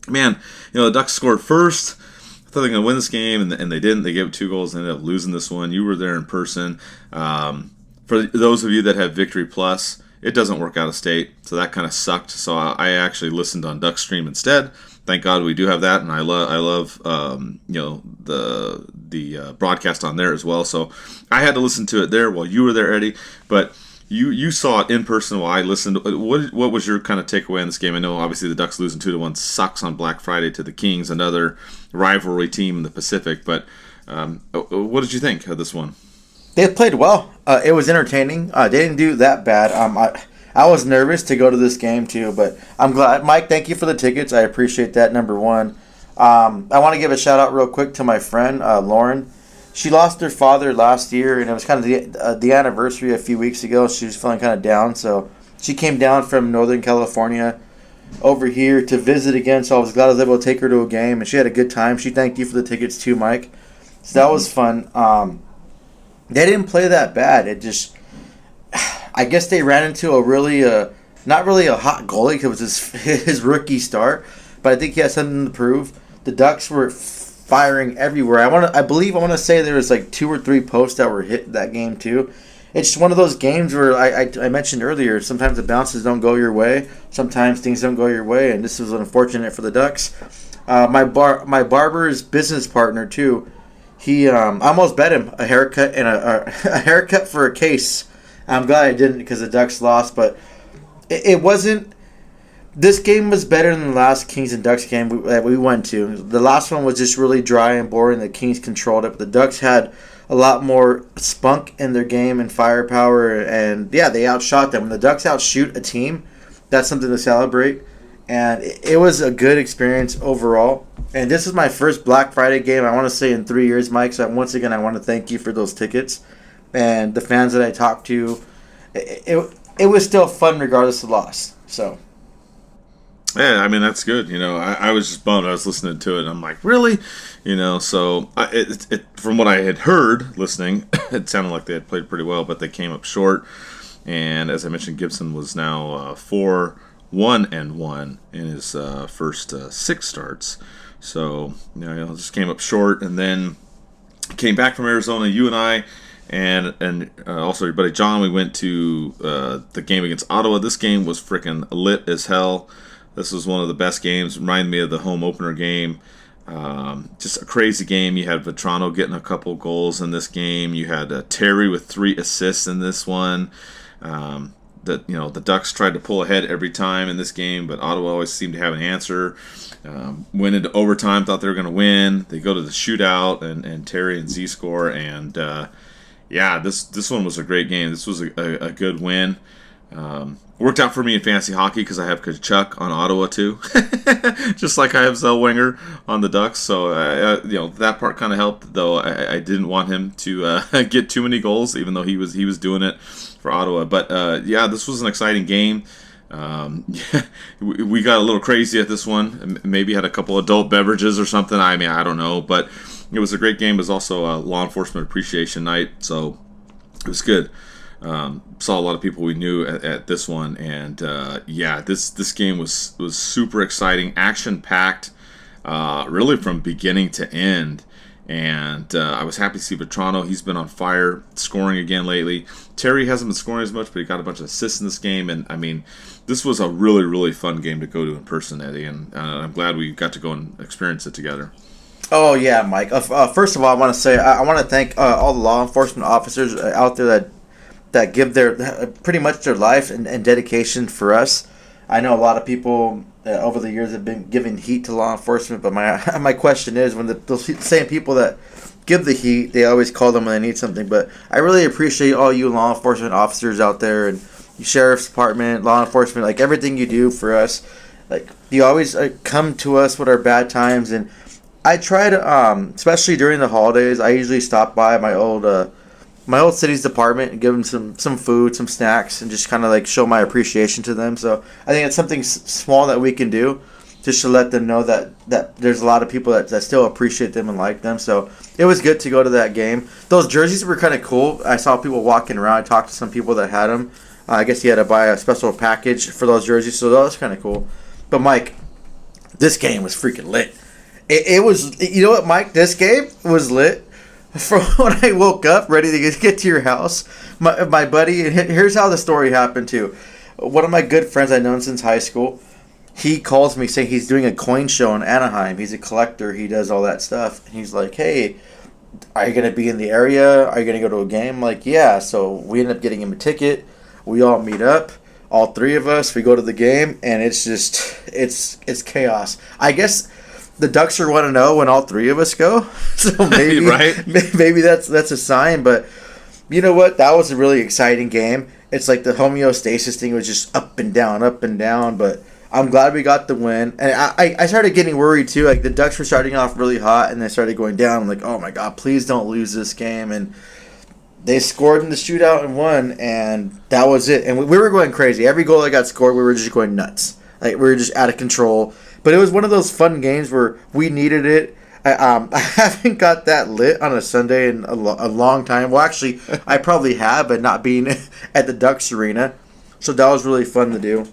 man, the Ducks scored first. I thought they were going to win this game, and they didn't. They gave up 2 goals and ended up losing this one. You were there in person. For those of you that have Victory Plus, it doesn't work out of state, so that kind of sucked. So I actually listened on Duck Stream instead. Thank God we do have that, and I love the broadcast on there as well. So I had to listen to it there while you were there, Eddie. But you saw it in person while I listened. What was your kind of takeaway in this game? I know obviously the Ducks losing 2-1 sucks on Black Friday to the Kings, another rivalry team in the Pacific. But what did you think of this one? They played well. It was entertaining. They didn't do that bad. I was nervous to go to this game too, but I'm glad. Mike, thank you for the tickets. I appreciate that, number one. I want to give a shout out real quick to my friend, Lauren. She lost her father last year, and it was kind of the anniversary a few weeks ago. She was feeling kind of down, so she came down from Northern California over here to visit again, so I was glad I was able to take her to a game, and she had a good time. She thanked you for the tickets too, Mike. So that was fun. They didn't play that bad. It just, I guess they ran into a really, not really a hot goalie because it was his rookie start, but I think he has something to prove. The Ducks were firing everywhere. I want to say there was like 2 or 3 posts that were hit that game too. It's just one of those games where I mentioned earlier, sometimes the bounces don't go your way, sometimes things don't go your way, and this was unfortunate for the Ducks. My barber's business partner too, he almost bet him a haircut and a haircut for a case. I'm glad I didn't because the Ducks lost, but it wasn't. This game was better than the last Kings and Ducks game that we went to. The last one was just really dry and boring. The Kings controlled it, but the Ducks had a lot more spunk in their game and firepower, and yeah, they outshot them. When the Ducks outshoot a team, that's something to celebrate, and it was a good experience overall. And this is my first Black Friday game, I want to say, in 3 years, Mike, so once again, I want to thank you for those tickets. And the fans that I talked to, it was still fun regardless of loss. So, yeah, I mean that's good. I was just bummed. I was listening to it, and I'm like, really, So from what I had heard listening, it sounded like they had played pretty well, but they came up short. And as I mentioned, Gibson was now 4-1-1 in his first 6 starts. So just came up short, and then came back from Arizona. You and I. And also your buddy John, we went to the game against Ottawa. This game was freaking lit as hell. This was one of the best games. Reminded me of the home opener game. Just a crazy game. You had Vetrano getting a couple goals in this game. You had Terry with 3 assists in this one. The Ducks tried to pull ahead every time in this game, but Ottawa always seemed to have an answer. Went into overtime, thought they were going to win. They go to the shootout, and Terry and Z score, and this one was a great game. This was a good win. Worked out for me in fantasy hockey because I have Kachuk on Ottawa too, just like I have Zellweger on the Ducks. So that part kind of helped, though I didn't want him to get too many goals, even though he was doing it for Ottawa. But this was an exciting game. We got a little crazy at this one. Maybe had a couple adult beverages or something. I mean, I don't know, but it was a great game. It was also a law enforcement appreciation night, so it was good. Saw a lot of people we knew at this one, and this game was super exciting, action packed, really from beginning to end. And I was happy to see Vetrano. He's been on fire, scoring again lately. Terry hasn't been scoring as much, but he got a bunch of assists in this game. And I mean, this was a really, really fun game to go to in person, Eddie. And I'm glad we got to go and experience it together. Oh yeah, Mike. First of all, I want to say I want to thank all the law enforcement officers out there that give their pretty much their life and dedication for us. I know a lot of people over the years have been giving heat to law enforcement, but my question is, when the same people that give the heat, they always call them when they need something. But I really appreciate all you law enforcement officers out there, and sheriff's department, law enforcement, like everything you do for us. Like, You always come to us with our bad times, and I try to, especially during the holidays, I usually stop by my old city's department and give them some food, some snacks, and just kind of like show my appreciation to them. So I think it's something small that we can do just to let them know that there's a lot of people that still appreciate them and like them. So it was good to go to that game. Those jerseys were kind of cool. I saw people walking around. I talked to some people that had them. I guess you had to buy a special package for those jerseys, so that was kind of cool. But Mike, this game was freaking lit. It was, you know what, Mike? This game was lit. From when I woke up, ready to get to your house, my buddy, and here's how the story happened too. One of my good friends I've known since high school, he calls me saying he's doing a coin show in Anaheim. He's a collector. He does all that stuff. And he's like, hey, are you going to be in the area? Are you going to go to a game? I'm like, yeah. So we end up getting him a ticket. We all meet up. All three of us. We go to the game, and it's just, it's chaos. I guess the Ducks are 1-0 when all three of us go, so maybe right? maybe that's a sign. But you know what? That was a really exciting game. It's like the homeostasis thing was just up and down. But I'm glad we got the win. And I started getting worried too. Like the Ducks were starting off really hot, and they started going down. I'm like, oh my god, please don't lose this game. And they scored in the shootout and won, and that was it. And we were going crazy. Every goal that got scored, we were just going nuts. Like we were just out of control. But it was one of those fun games where we needed it. I haven't got that lit on a Sunday in a long time. Well, actually, I probably have, but not being at the Ducks Arena. So that was really fun to do.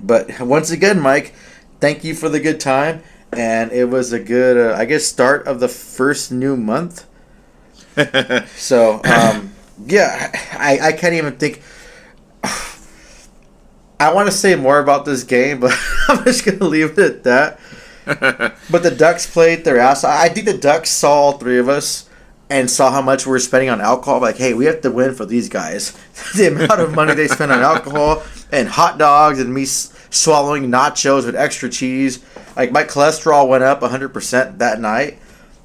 But once again, Mike, thank you for the good time. And it was a good, I guess, start of the first new month. So, yeah, I can't even think. I want to say more about this game, but I'm just going to leave it at that. But the Ducks played their ass. I think the Ducks saw all three of us and saw how much we were spending on alcohol. Like, hey, we have to win for these guys. The amount of money they spent on alcohol and hot dogs and me swallowing nachos with extra cheese. Like, my cholesterol went up 100% that night.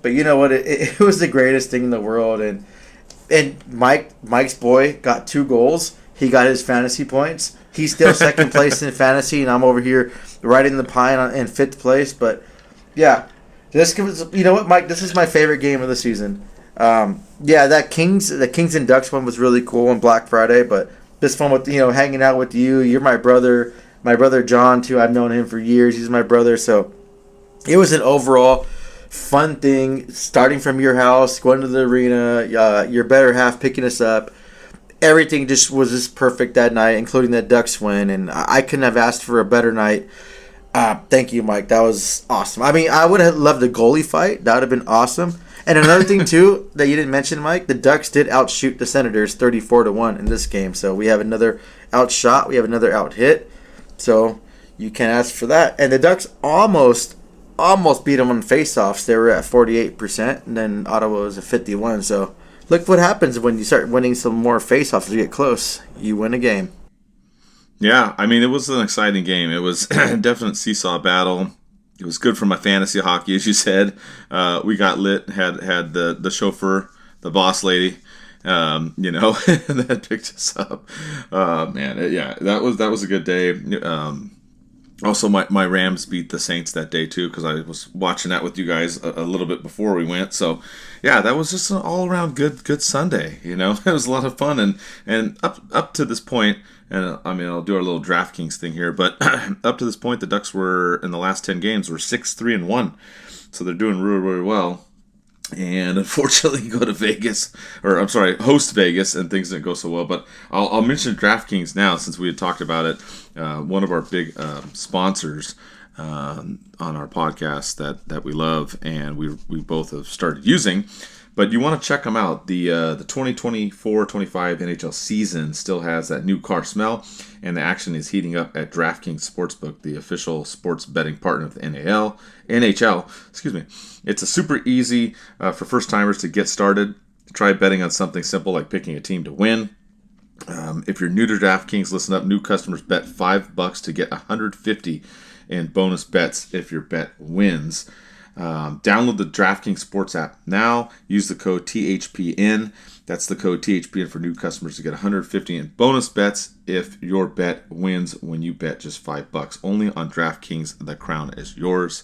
But you know what? It was the greatest thing in the world. And Mike's boy got 2 goals. He got his fantasy points. He's still second place in fantasy, and I'm over here riding the pine in 5th place. But yeah, you know what, Mike? This is my favorite game of the season. Yeah, the Kings and Ducks one was really cool on Black Friday. But this fun with hanging out with you. You're my brother. My brother John too. I've known him for years. He's my brother. So it was an overall fun thing. Starting from your house, going to the arena, your better half picking us up. Everything just was just perfect that night, including that Ducks win, and I couldn't have asked for a better night. Thank you, Mike. That was awesome. I mean, I would have loved a goalie fight. That would have been awesome. And another thing, too, that you didn't mention, Mike, the Ducks did outshoot the Senators 34-1 in this game. So we have another outshot. We have another out hit. So you can't ask for that. And the Ducks almost beat them on faceoffs. They were at 48%, and then Ottawa was at 51%. So look what happens when you start winning some more faceoffs as you get close. You win a game. Yeah, I mean, it was an exciting game. It was a definite seesaw battle. It was good for my fantasy hockey, as you said. We got lit, had the chauffeur, the boss lady, that picked us up. That was a good day. Also, my Rams beat the Saints that day, too, because I was watching that with you guys a little bit before we went. So, yeah, that was just an all-around good Sunday, It was a lot of fun. And up to this point, and I mean, I'll do our little DraftKings thing here, but up to this point, the Ducks were, in the last 10 games, were 6-3-1. So they're doing really, really well. And unfortunately, go to Vegas, host Vegas, and things didn't go so well. But I'll mention DraftKings now, since we had talked about it. One of our big sponsors on our podcast that we love, and we both have started using. But you want to check them out. The 2024-25 NHL season still has that new car smell, and the action is heating up at DraftKings Sportsbook, the official sports betting partner of the NHL. Excuse me. It's a super easy for first-timers to get started. Try betting on something simple like picking a team to win. If you're new to DraftKings, listen up. New customers bet $5 to get $150 in bonus bets if your bet wins. Download the DraftKings Sports app now. Use the code THPN. That's the code THPN for new customers to get $150 in bonus bets if your bet wins when you bet just $5. Only on DraftKings. The crown is yours.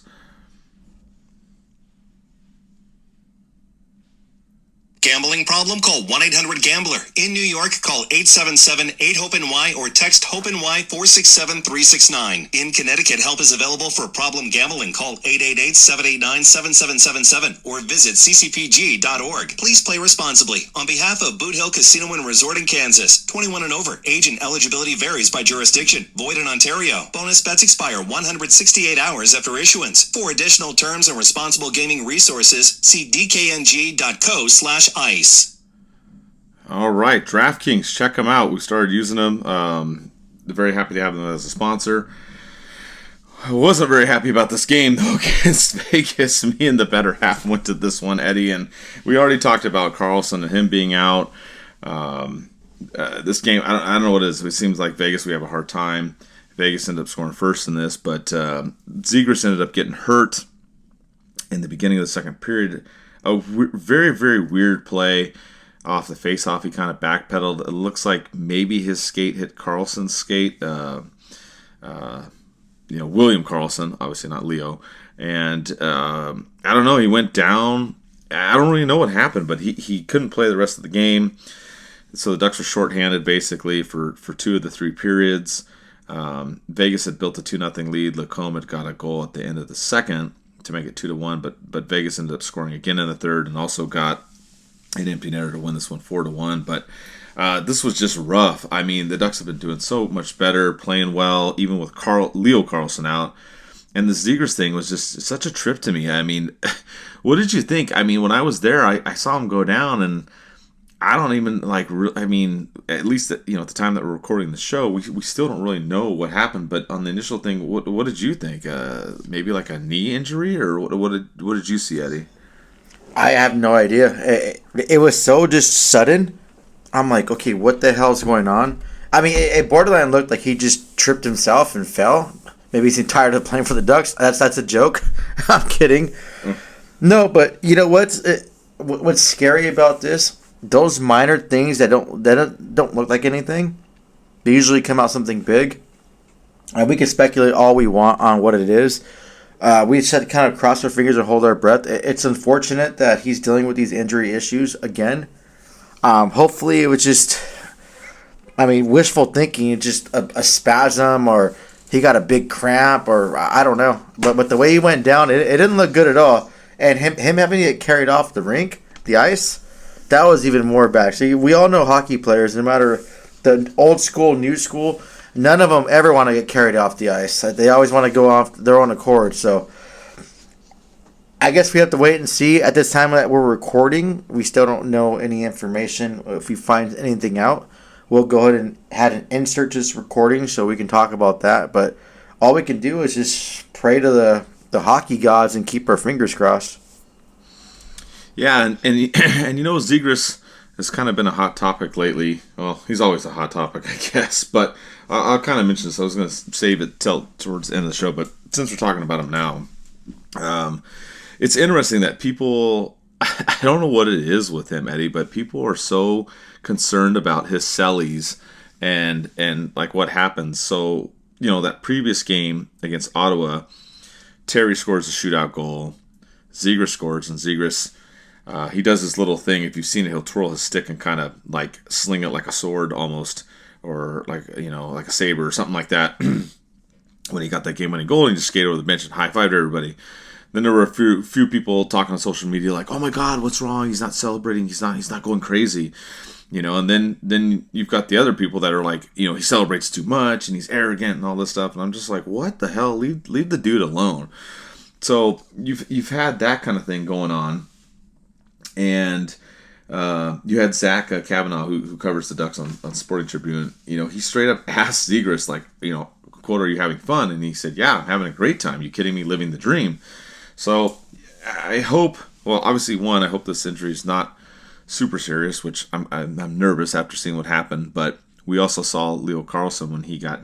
Gambling problem? Call 1-800-GAMBLER. In New York, call 877-8-HOPE-NY or text HOPE-NY 467-369. In Connecticut, help is available for problem gambling. Call 888-789-7777 or visit ccpg.org. Please play responsibly. On behalf of Boot Hill Casino and Resort in Kansas, 21 and over. Age and eligibility varies by jurisdiction. Void in Ontario. Bonus bets expire 168 hours after issuance. For additional terms and responsible gaming resources, see dkng.co/ice. All right, DraftKings, check them out. We started using them. Very happy to have them as a sponsor. I wasn't very happy about this game, though, against Vegas. Me and the better half went to this one, Eddie, and we already talked about Carlson and him being out. This game, I don't know what it is. It seems like Vegas, we have a hard time. Vegas ended up scoring first in this, but Zegras ended up getting hurt in the beginning of the second period. A very, very weird play off the face-off. He kind of backpedaled. It looks like maybe his skate hit Carlson's skate. William Carlson, obviously not Leo. And I don't know. He went down. I don't really know what happened, but he couldn't play the rest of the game. So the Ducks were shorthanded basically for 2 of the 3 periods. Vegas had built a 2-0 lead. Lacombe had got a goal at the end of the second to make it 2-1, but Vegas ended up scoring again in the third and also got an empty netter to win this one 4-1. But this was just rough. I mean, the Ducks have been doing so much better, playing well, even with Leo Carlson out. And the Zegras thing was just such a trip to me. I mean, what did you think? I mean, when I was there, I saw him go down, and I don't even at least at the time that we're recording the show, we still don't really know what happened. But on the initial thing, what did you think? Maybe like a knee injury, or what did you see, Eddie? I have no idea. It was so just sudden. I'm like, okay, what the hell's going on? I mean, it borderline looked like he just tripped himself and fell. Maybe he's tired of playing for the Ducks. That's a joke. I'm kidding. No, but you know what's scary about this? Those minor things that don't look like anything, they usually come out something big. And we can speculate all we want on what it is. We just had to kind of cross our fingers and hold our breath. It's unfortunate that he's dealing with these injury issues again. Hopefully it was just, wishful thinking. It's just a spasm, or he got a big cramp, or I don't know. But the way he went down, it didn't look good at all. And him having to get carried off the ice, that was even more bad. See, we all know hockey players, no matter the old school, new school, none of them ever want to get carried off the ice. They always want to go off their own accord. So I guess we have to wait and see. At this time that we're recording, we still don't know any information. If we find anything out, we'll go ahead and insert this recording so we can talk about that. But all we can do is just pray to the hockey gods and keep our fingers crossed. Yeah, and Zegras has kind of been a hot topic lately. Well, he's always a hot topic, I guess. But I'll kind of mention this. I was going to save it till towards the end of the show, but since we're talking about him now, it's interesting that people, I don't know what it is with him, Eddie, but people are so concerned about his Cellys and like what happens. So, that previous game against Ottawa, Terry scores a shootout goal. Zegras scores, and Zegras, he does this little thing. If you've seen it, he'll twirl his stick and kind of like sling it like a sword almost, or like a saber or something like that. When he got that game-winning goal, he just skated over the bench and high-fived everybody. Then there were a few people talking on social media like, "Oh my God, what's wrong? He's not celebrating. He's not going crazy." And then you've got the other people that are like, he celebrates too much and he's arrogant and all this stuff. And I'm just like, what the hell? Leave the dude alone. So you've had that kind of thing going on. And you had Zach Kavanaugh, who covers the Ducks on Sporting Tribune. He straight up asked Zegras, like, quote, "Are you having fun?" And he said, "Yeah, I'm having a great time. You kidding me? Living the dream." So I hope, well, obviously, I hope this injury is not super serious, which I'm nervous after seeing what happened. But we also saw Leo Carlson when he got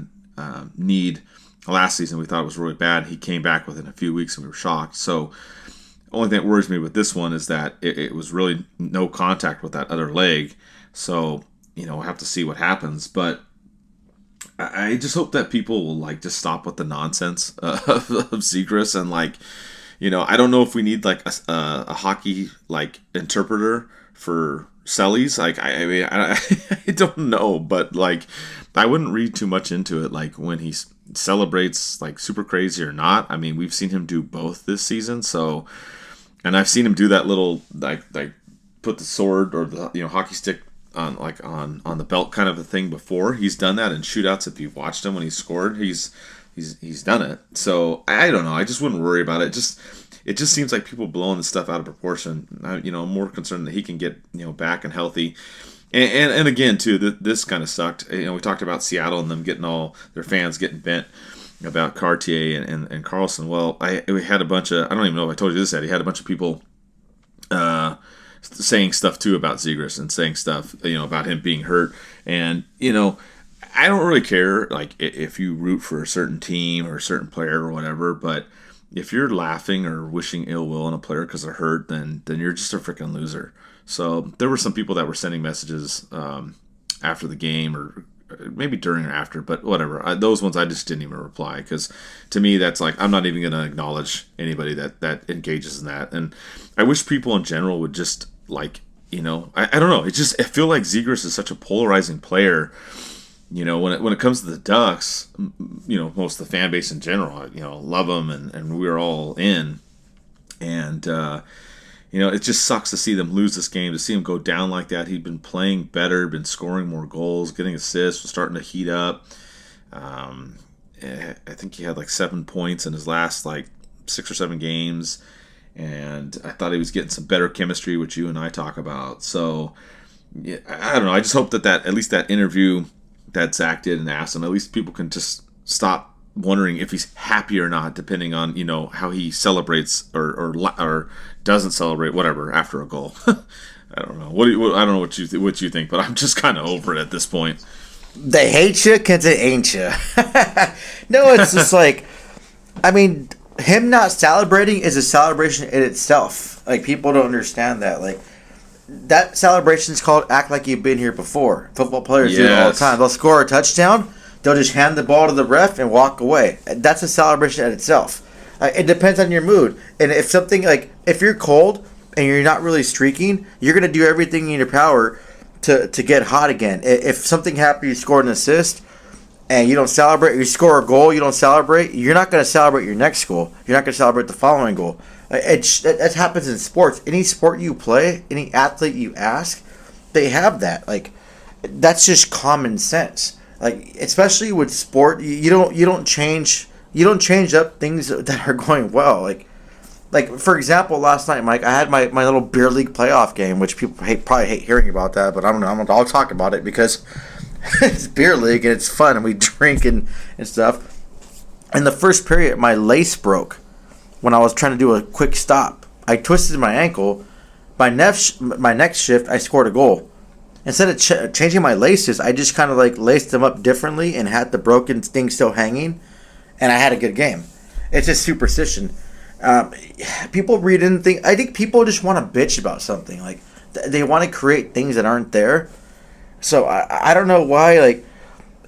kneed last season. We thought it was really bad. He came back within a few weeks and we were shocked. So only thing that worries me with this one is that it was really no contact with that other leg. So, we'll have to see what happens. But I just hope that people will, like, just stop with the nonsense of Zegras. And, like, I don't know if we need, like, a hockey, like, interpreter for Cellys. Like, I mean, I don't know. But, like, I wouldn't read too much into it, like, when he celebrates, like, super crazy or not. I mean, we've seen him do both this season. So, and I've seen him do that little, like put the sword or the, hockey stick on the belt kind of a thing before. He's done that in shootouts. If you've watched him when he scored, he's done it. So I don't know. I just wouldn't worry about it. It just seems like people blowing the stuff out of proportion. I'm more concerned that he can get back and healthy. And again too, this kind of sucked. We talked about Seattle and them getting all their fans getting bent about Cartier and Carlson. Well, we had a bunch of, I don't even know if I told you this, Eddie, had a bunch of people saying stuff too about Zegras and saying stuff, about him being hurt. And, I don't really care, like, if you root for a certain team or a certain player or whatever, but if you're laughing or wishing ill will on a player because they're hurt, then you're just a freaking loser. So there were some people that were sending messages after the game or maybe during or after, but whatever. Those ones I just didn't even reply because to me that's like I'm not even going to acknowledge anybody that engages in that. And I wish people in general would just like I don't know. I feel like Zegras is such a polarizing player. When it comes to the Ducks, most of the fan base in general, love them and we're all in. And it just sucks to see them lose this game, to see him go down like that. He'd been playing better, been scoring more goals, getting assists, was starting to heat up. I think he had like 7 points in his last like 6 or 7 games. And I thought he was getting some better chemistry, which you and I talk about. So, yeah, I don't know. I just hope that at least that interview that Zach did and asked him, at least people can just stop wondering if he's happy or not, depending on how he celebrates or doesn't celebrate, whatever, after a goal. I don't know. I don't know what you think, but I'm just kind of over it at this point. They hate you because they ain't you. No, it's just like, I mean, him not celebrating is a celebration in itself. Like, people don't understand that. Like, that celebration is called act like you've been here before. Football players do it all the time. They'll score a touchdown. They'll just hand the ball to the ref and walk away. That's a celebration in itself. It depends on your mood. And if something like, if you're cold and you're not really streaking, you're going to do everything in your power to get hot again. If something happened, you scored an assist and you don't celebrate, you score a goal, you don't celebrate, you're not going to celebrate your next goal. You're not going to celebrate the following goal. That happens in sports. Any sport you play, any athlete you ask, they have that. Like, that's just common sense. Like, especially with sport, you don't change up things that are going well. Like for example, last night, Mike, I had my little beer league playoff game, which people probably hate hearing about that, but I don't know. I'll talk about it because it's beer league and it's fun and we drink and stuff. In the first period, my lace broke when I was trying to do a quick stop. I twisted my ankle. My next shift, I scored a goal. Instead of changing my laces, I just kind of like laced them up differently and had the broken thing still hanging, and I had a good game. It's just superstition. People read in things. I think people just want to bitch about something. Like, they want to create things that aren't there. So I don't know why. Like,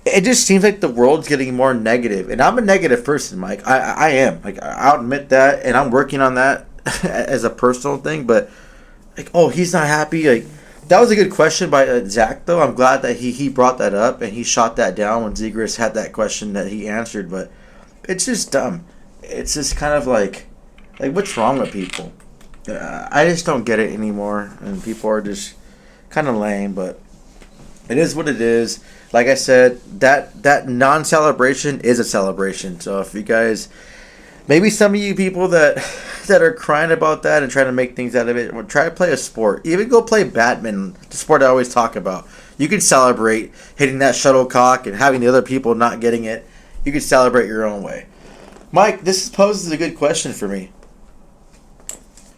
it just seems like the world's getting more negative, and I'm a negative person, Mike. I am. Like, I'll admit that, and I'm working on that as a personal thing. But like, oh, he's not happy. Like, that was a good question by Zach, though. I'm glad that he brought that up and he shot that down when Zegras had that question that he answered. But it's just dumb. It's just kind of like what's wrong with people? I just don't get it anymore, and people are just kind of lame. But it is what it is. Like I said, that non-celebration is a celebration. So if you guys, maybe some of you people that are crying about that and trying to make things out of it, try to play a sport. Even go play badminton, the sport I always talk about. You can celebrate hitting that shuttlecock and having the other people not getting it. You can celebrate your own way. Mike, this poses a good question for me.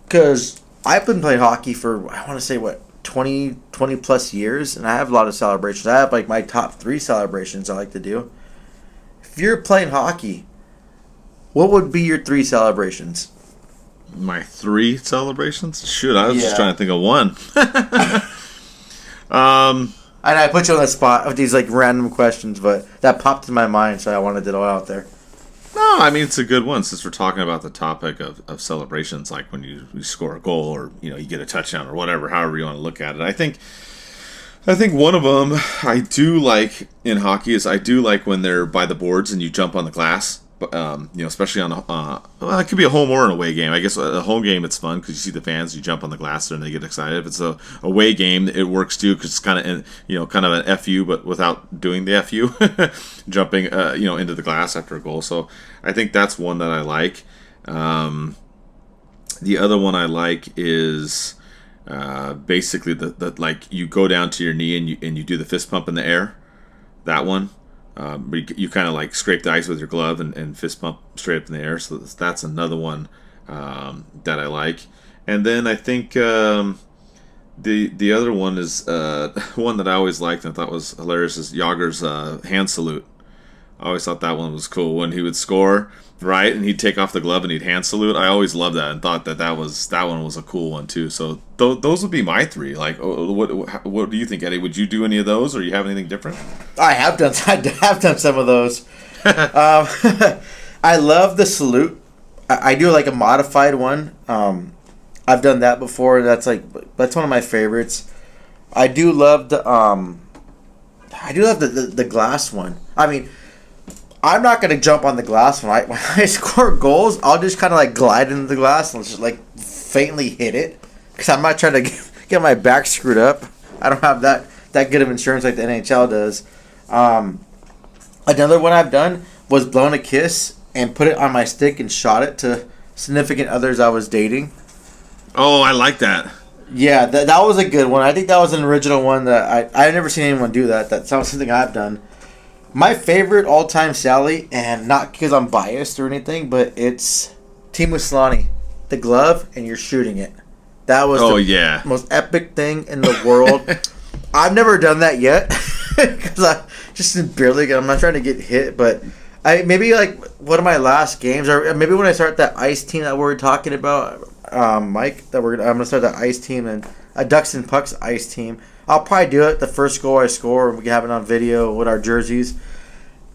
Because I've been playing hockey for, I want to say, 20 plus years, and I have a lot of celebrations. I have like my top 3 celebrations I like to do. If you're playing hockey, what would be your 3 celebrations? My 3 celebrations? Shoot, I was just Yeah. trying to think of one. And I put you on the spot with these like random questions, but that popped in my mind, so I wanted it all out there. No, I mean, it's a good one since we're talking about the topic of celebrations, like when you score a goal or, you get a touchdown or whatever, however you want to look at it. I think one of them I do like in hockey is I do like when they're by the boards and you jump on the glass. Especially on well, it could be a home or an away game. I guess a home game it's fun because you see the fans, you jump on the glass there and they get excited. If it's a away game, it works too because it's kind of kind of an FU but without doing the FU, jumping into the glass after a goal. So I think that's one that I like. The other one I like is basically the like you go down to your knee and you do the fist pump in the air. That one. You kind of like scrape the ice with your glove and fist pump straight up in the air. So that's another one that I like. And then I think the other one is one that I always liked and I thought was hilarious is Yager's hand salute. I always thought that one was cool when he would score, right? And he'd take off the glove and he'd hand salute. I always loved that and thought that one was a cool one too. So those would be my 3. Like, what do you think, Eddie? Would you do any of those, or you have anything different? I have done some of those. I love the salute. I do like a modified one. I've done that before. That's one of my favorites. I do love the glass one. I mean, I'm not going to jump on the glass when I score goals. I'll just kind of like glide into the glass and just like faintly hit it because I'm not trying to get my back screwed up. I don't have that good of insurance like the NHL does. Another one I've done was blown a kiss and put it on my stick and shot it to significant others I was dating. Oh, I like that. Yeah, that was a good one. I think that was an original one that I've never seen anyone do that. That sounds something I've done. My favorite all-time Sally, and not because I'm biased or anything, but it's Teemu Selanne. The glove, and you're shooting it. That was the most epic thing in the world. I've never done that yet because I just barely. I'm not trying to get hit, but maybe like one of my last games, or maybe when I start that ice team that we're talking about, Mike. I'm gonna start that ice team and a DucksNPucks ice team. I'll probably do it the first goal I score, and we can have it on video with our jerseys.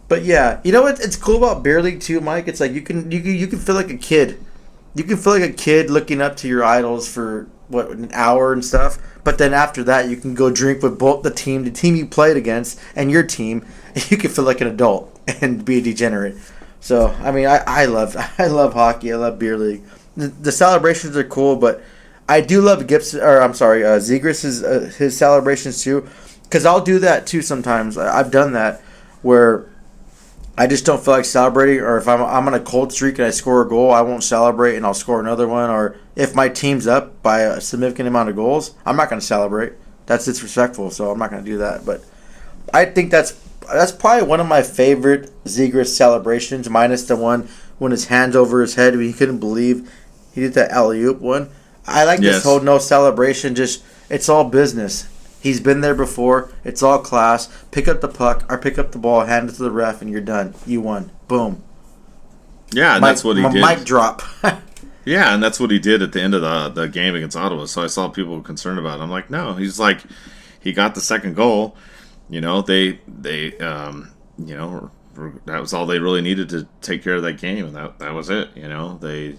But yeah, you know what? It's cool about beer league too, Mike. It's like you can feel like a kid. You can feel like a kid looking up to your idols for an hour and stuff. But then after that, you can go drink with both the team you played against, and your team. And you can feel like an adult and be a degenerate. So I mean, I love hockey. I love beer league. The celebrations are cool, but I do love Zegras' his celebrations too, because I'll do that too sometimes. I've done that where I just don't feel like celebrating, or if I'm on a cold streak and I score a goal, I won't celebrate and I'll score another one. Or if my team's up by a significant amount of goals, I'm not going to celebrate. That's disrespectful, so I'm not going to do that. But I think that's probably one of my favorite Zegras celebrations, minus the one when his hands over his head when he couldn't believe he did that alley-oop one. I like this whole no celebration, just it's all business. He's been there before. It's all class. Pick up the puck or pick up the ball, hand it to the ref, and you're done. You won. Boom. Yeah, and that's what he did. Mic drop. Yeah, and that's what he did at the end of the game against Ottawa. So I saw people concerned about it. I'm like, no. He's like, he got the second goal. They that was all they really needed to take care of that game, and that was it. They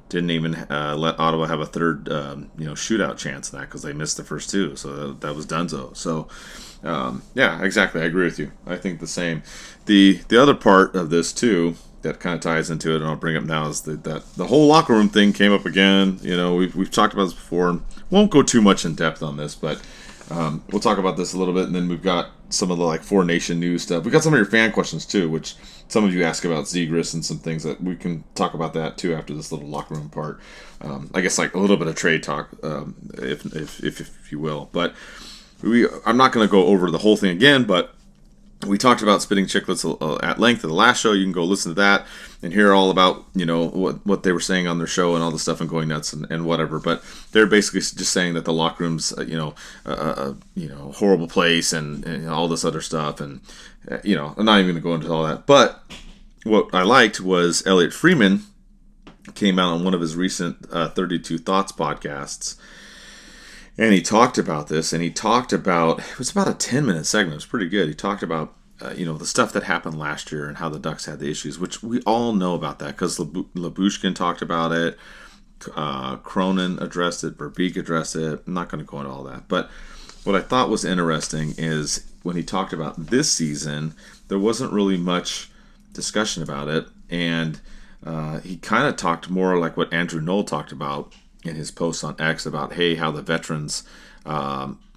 didn't even let Ottawa have a third shootout chance in that because they missed the first two, so that was donezo. So yeah, exactly, I agree with you. I think the same. The other part of this too that kind of ties into it, and I'll bring up now, is that the whole locker room thing came up again. We've talked about this before, and won't go too much in depth on this, but we'll talk about this a little bit, and then we've got some of the Four Nation news stuff. We got some of your fan questions too, which some of you ask about Zegras and some things that we can talk about that too after this little locker room part. I guess a little bit of trade talk, if you will. But I'm not going to go over the whole thing again, but we talked about Spitting Chicklets at length in the last show. You can go listen to that and hear all about what they were saying on their show and all the stuff and going nuts and whatever. But they're basically just saying that the locker room's horrible place and all this other stuff. And I'm not even going to go into all that. But what I liked was Elliot Friedman came out on one of his recent 32 Thoughts podcasts. And he talked about this, and he talked about, it was about a 10-minute segment. It was pretty good. He talked about, the stuff that happened last year and how the Ducks had the issues, which we all know about that because Labushkin talked about it. Cronin addressed it. Verbeek addressed it. I'm not going to go into all that. But what I thought was interesting is when he talked about this season, there wasn't really much discussion about it. And he kind of talked more like what Andrew Knoll talked about in his post on X about, hey, how the veterans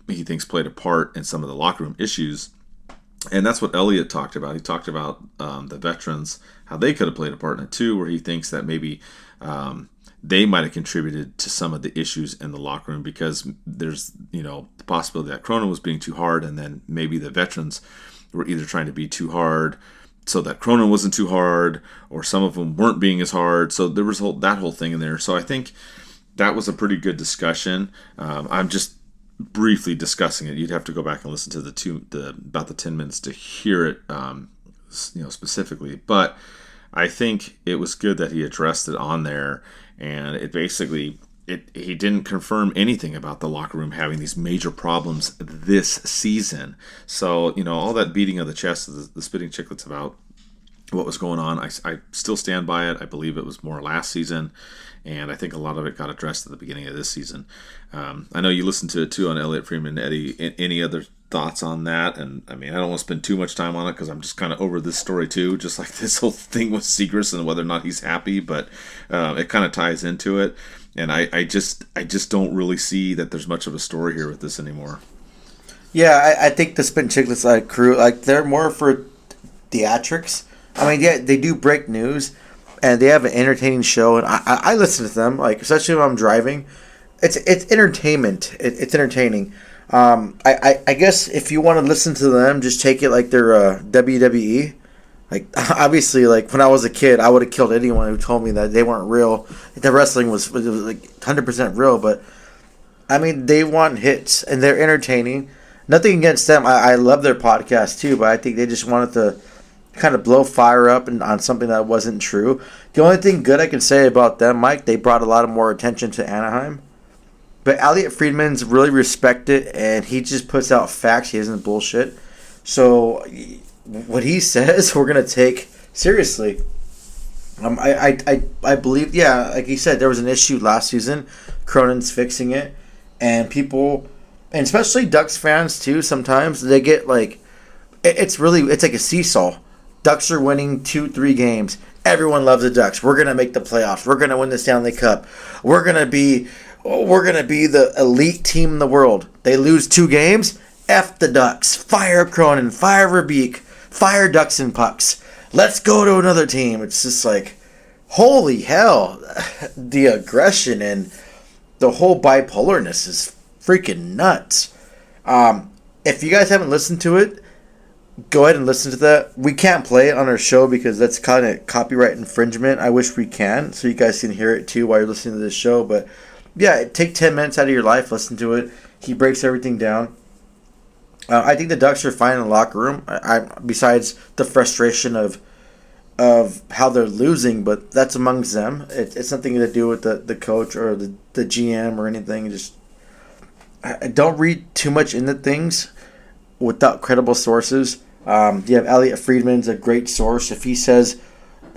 he thinks played a part in some of the locker room issues. And that's what Elliott talked about. He talked about the veterans, how they could have played a part in it too, where he thinks that maybe they might have contributed to some of the issues in the locker room because there's, the possibility that Cronin was being too hard, and then maybe the veterans were either trying to be too hard so that Cronin wasn't too hard, or some of them weren't being as hard. So there was that whole thing in there. So I think that was a pretty good discussion. I'm just briefly discussing it. You'd have to go back and listen to about the 10 minutes to hear it, specifically. But I think it was good that he addressed it on there, and it basically he didn't confirm anything about the locker room having these major problems this season. So all that beating of the chest, the spitting chicklets about what was going on, I still stand by it. I believe it was more last season, and I think a lot of it got addressed at the beginning of this season. I know you listened to it too on Elliott Friedman. Eddie, any other thoughts on that? And I mean, I don't want to spend too much time on it because I'm just kind of over this story too, just like this whole thing with Zegras and whether or not he's happy, but it kind of ties into it. And I just don't really see that there's much of a story here with this anymore. Yeah, I think the Spin Chicklets crew, they're more for theatrics. I mean, yeah, they do break news, and they have an entertaining show, and I listen to them, especially when I'm driving. It's entertainment. It's entertaining. I guess if you want to listen to them, just take it like they're WWE. Obviously, when I was a kid, I would have killed anyone who told me that they weren't real. The wrestling was 100% real, but I mean, they want hits, and they're entertaining. Nothing against them. I love their podcast too, but I think they just wanted to kind of blow fire up on something that wasn't true. The only thing good I can say about them, Mike, they brought a lot of more attention to Anaheim. But Elliott Friedman's really respected, and he just puts out facts. He isn't bullshit. So what he says, we're going to take seriously. I believe, yeah, like he said, there was an issue last season. Cronin's fixing it. And people, and especially Ducks fans too, sometimes they get it's like a seesaw. Ducks are winning 2-3 games. Everyone loves the Ducks. We're gonna make the playoffs. We're gonna win the Stanley Cup. We're gonna be the elite team in the world. They lose 2 games. F the Ducks. Fire Cronin. Fire Verbeek. Fire DucksNPucks. Let's go to another team. It's just holy hell. The aggression and the whole bipolarness is freaking nuts. If you guys haven't listened to it, go ahead and listen to that. We can't play it on our show because that's kind of copyright infringement. I wish we can, so you guys can hear it too while you're listening to this show. But yeah, take 10 minutes out of your life, listen to it. He breaks everything down. I think the Ducks are fine in the locker room. Besides the frustration of how they're losing, but that's amongst them. It's nothing to do with the coach or the GM or anything. Just don't read too much into things without credible sources. You have Elliott Friedman's a great source. If he says,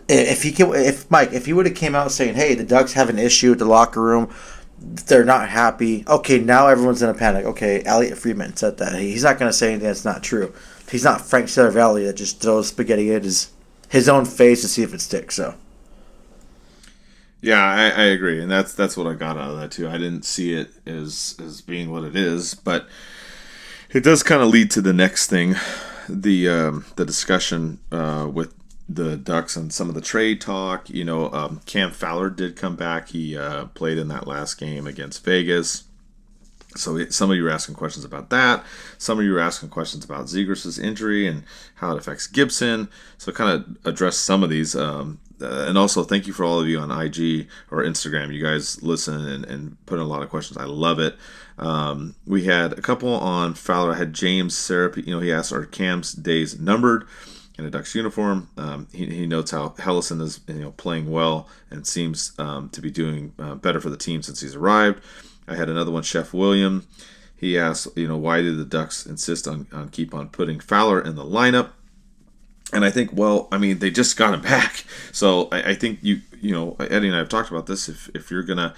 if he would have came out saying, hey, the Ducks have an issue with the locker room, they're not happy. Okay, now everyone's in a panic. Okay, Elliott Friedman said that. He's not going to say anything that's not true. He's not Frank Valley that just throws spaghetti at his own face to see if it sticks. So. Yeah, I agree, and that's what I got out of that too. I didn't see it as being what it is, but it does kind of lead to the next thing, the discussion with the Ducks and some of the trade talk. Cam Fowler did come back. He played in that last game against Vegas. So some of you were asking questions about that. Some of you were asking questions about Zegras' injury and how it affects Gibson. So kind of address some of these. And also thank you for all of you on IG or Instagram. You guys listen and put in a lot of questions. I love it. We had a couple on Fowler. I had James Sarah. He asked, are Cam's days numbered? in a Ducks uniform. He notes how Hellison is playing well and seems to be doing better for the team since he's arrived. I had another one, Chef William. He asked, why did the Ducks insist on keep on putting Fowler in the lineup? And I think, they just got him back. So I think Eddie and I have talked about this. If you're gonna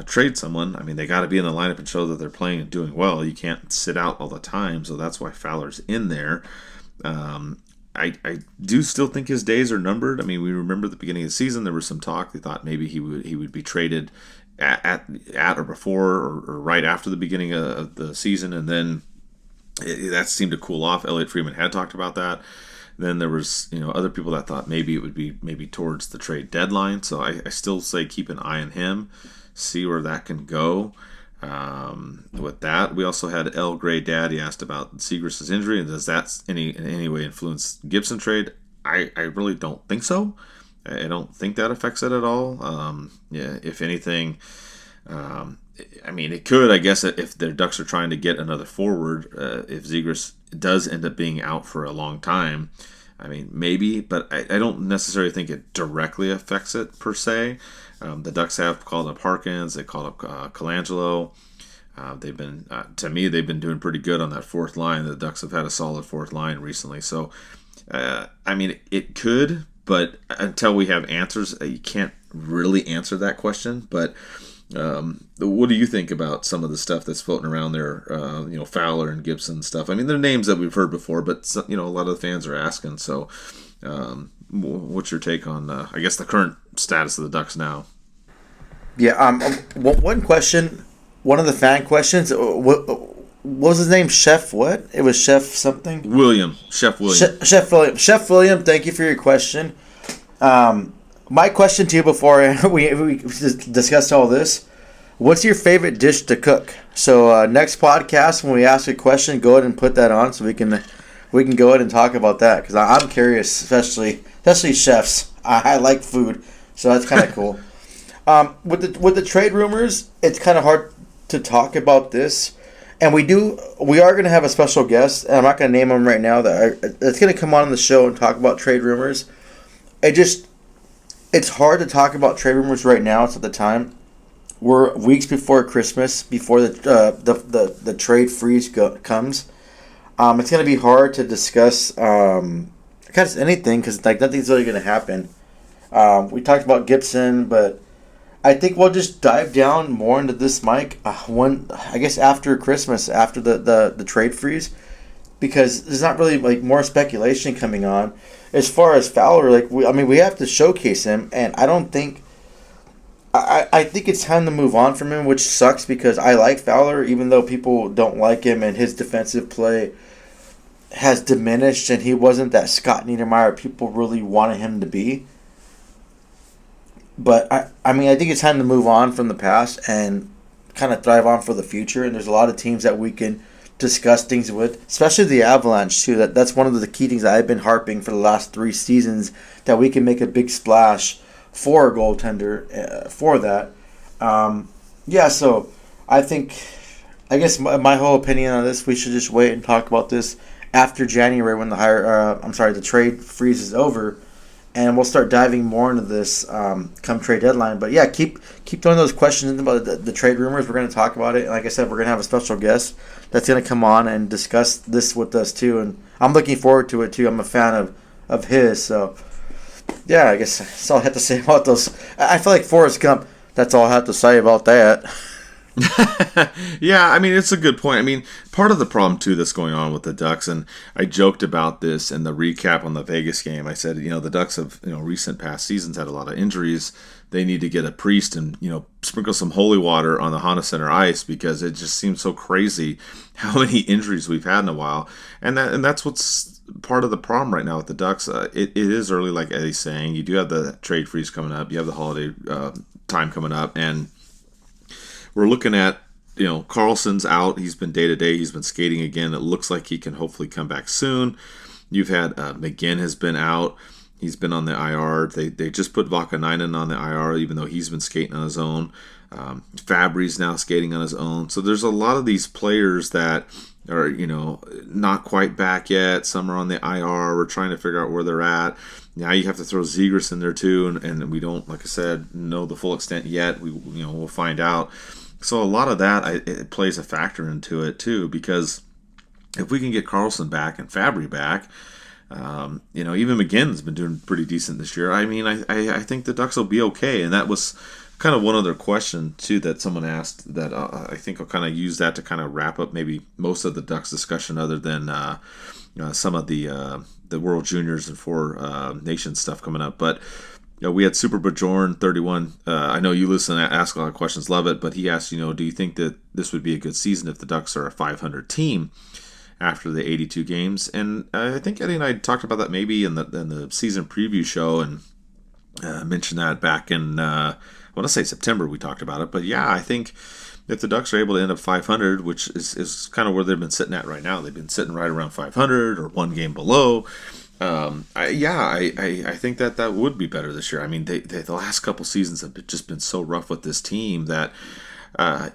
trade someone, they got to be in the lineup and show that they're playing and doing well. You can't sit out all the time. So that's why Fowler's in there. I do still think his days are numbered. We remember at the beginning of the season there was some talk. They thought maybe he would be traded at or before or right after the beginning of the season, and then that seemed to cool off. Elliot Friedman had talked about that. Then there was other people that thought maybe it would be towards the trade deadline. So I still say keep an eye on him, see where that can go. With that, we also had El Grey Dad. He asked about Zegras' injury and does that in any way influence Gibson trade? I really don't think so. I don't think that affects it at all. If anything, it could, I guess, if the Ducks are trying to get another forward. If Zegras does end up being out for a long time, maybe, but I don't necessarily think it directly affects it per se. The Ducks have called up Harkins. They called up Colangelo. They've been doing pretty good on that fourth line. The Ducks have had a solid fourth line recently. So, it could. But until we have answers, you can't really answer that question. But what do you think about some of the stuff that's floating around there? Fowler and Gibson stuff. They're names that we've heard before, but a lot of the fans are asking. So, what's your take on, I guess, the current status of the Ducks now? Yeah. One question. One of the fan questions. What was his name? Chef what? It was Chef something? Chef William. Chef William, thank you for your question. My question to you before we discussed all this, what's your favorite dish to cook? So next podcast, when we ask a question, go ahead and put that on so we can go ahead and talk about that, because I'm curious, especially chefs. I like food, so that's kind of cool. With the trade rumors, it's kind of hard to talk about this. And we are going to have a special guest, and I'm not going to name him right now, that's going to come on the show and talk about trade rumors. It's hard to talk about trade rumors right now. It's at the time. We're weeks before Christmas, before the trade freeze comes. It's going to be hard to discuss anything, because nothing's really going to happen. We talked about Gibson, but I think we'll just dive down more into this, Mike. After Christmas, after the trade freeze, because there's not really more speculation coming on. As far as Fowler, we have to showcase him, and I don't think. I think it's time to move on from him, which sucks because I like Fowler, even though people don't like him and his defensive play has diminished, and he wasn't that Scott Niedermayer people really wanted him to be. But, I think it's time to move on from the past and kind of thrive on for the future. And there's a lot of teams that we can discuss things with, especially the Avalanche, too. That's one of the key things that I've been harping for the last 3 seasons, that we can make a big splash for a goaltender for that. So I guess my whole opinion on this, we should just wait and talk about this after January when the trade freeze is over. And we'll start diving more into this come trade deadline. But yeah, keep throwing those questions in about the trade rumors. We're going to talk about it. And like I said, we're going to have a special guest that's going to come on and discuss this with us too. And I'm looking forward to it too. I'm a fan of his. So yeah, I guess that's all I have to say about those. I feel like Forrest Gump. That's all I have to say about that. Yeah, it's a good point. Part of the problem too that's going on with the Ducks, and I joked about this in the recap on the Vegas game. I said, the Ducks have, recent past seasons had a lot of injuries. They need to get a priest and, sprinkle some holy water on the Honda Center ice, because it just seems so crazy how many injuries we've had in a while. And that's what's part of the problem right now with the Ducks. It is early, like Eddie's saying. You do have the trade freeze coming up. You have the holiday time coming up, and we're looking at, Carlson's out. He's been day-to-day. He's been skating again. It looks like he can hopefully come back soon. You've had McGinn has been out. He's been on the IR. They just put Vakanainen on the IR, even though he's been skating on his own. Fabry's now skating on his own. So there's a lot of these players that are, not quite back yet. Some are on the IR. We're trying to figure out where they're at. Now you have to throw Zegras in there too, and we don't, like I said, know the full extent yet. We'll find out. So a lot of that it plays a factor into it too, because if we can get Carlson back and Fabry back, even McGinn's been doing pretty decent this year. I mean, I think the Ducks will be okay, and that was kind of one other question too that someone asked that I think I'll kind of use that to kind of wrap up maybe most of the Ducks discussion, other than some of the World Juniors and Four Nations stuff coming up. But we had Super Bajorn 31. I know you listen and ask a lot of questions, love it. But he asked, do you think that this would be a good season if the Ducks are a 500 team after the 82 games? And I think Eddie and I talked about that maybe in the season preview show, and mentioned that back in I want to say September we talked about it. But yeah, I think if the Ducks are able to end up 500, which is kind of where they've been sitting at right now, they've been sitting right around 500 or one game below. I think that would be better this year. I mean, the last couple seasons have just been so rough with this team that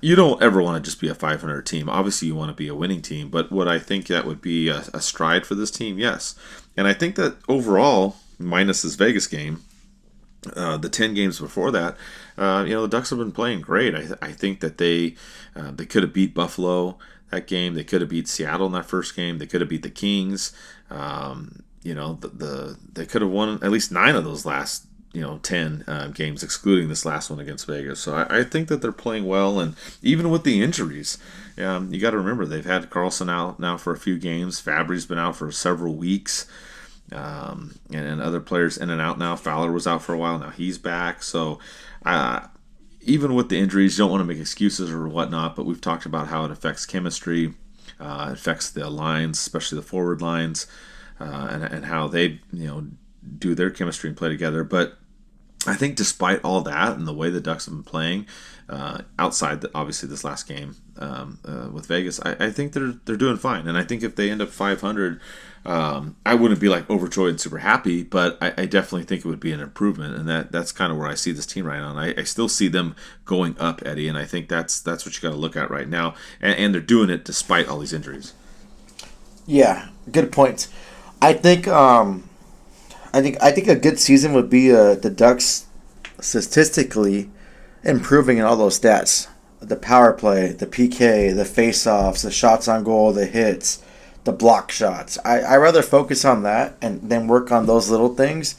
you don't ever want to just be a 500 team. Obviously, you want to be a winning team, but would I think that would be a stride for this team? Yes. And I think that overall, minus this Vegas game, the 10 games before that, the Ducks have been playing great. I think that they could have beat Buffalo that game. They could have beat Seattle in that first game. They could have beat the Kings. They could have won at least 9 of those last 10 games, excluding this last one against Vegas. So I think that they're playing well, and even with the injuries, you got to remember they've had Carlson out now for a few games. Fabry's been out for several weeks. And other players in and out now. Fowler was out for a while. Now he's back. So even with the injuries, you don't want to make excuses or whatnot, but we've talked about how it affects chemistry. It affects the lines, especially the forward lines, and how they do their chemistry and play together. But I think despite all that and the way the Ducks have been playing, outside obviously this last game with Vegas, I think they're doing fine. And I think if they end up 500, I wouldn't be like overjoyed and super happy, but I definitely think it would be an improvement. And that's kind of where I see this team right now. And I still see them going up, Eddie. And I think that's what you got to look at right now. And they're doing it despite all these injuries. Yeah, good points. I think a good season would be the Ducks statistically improving in all those stats: the power play, the PK, the face-offs, the shots on goal, the hits, the block shots. I rather focus on that and then work on those little things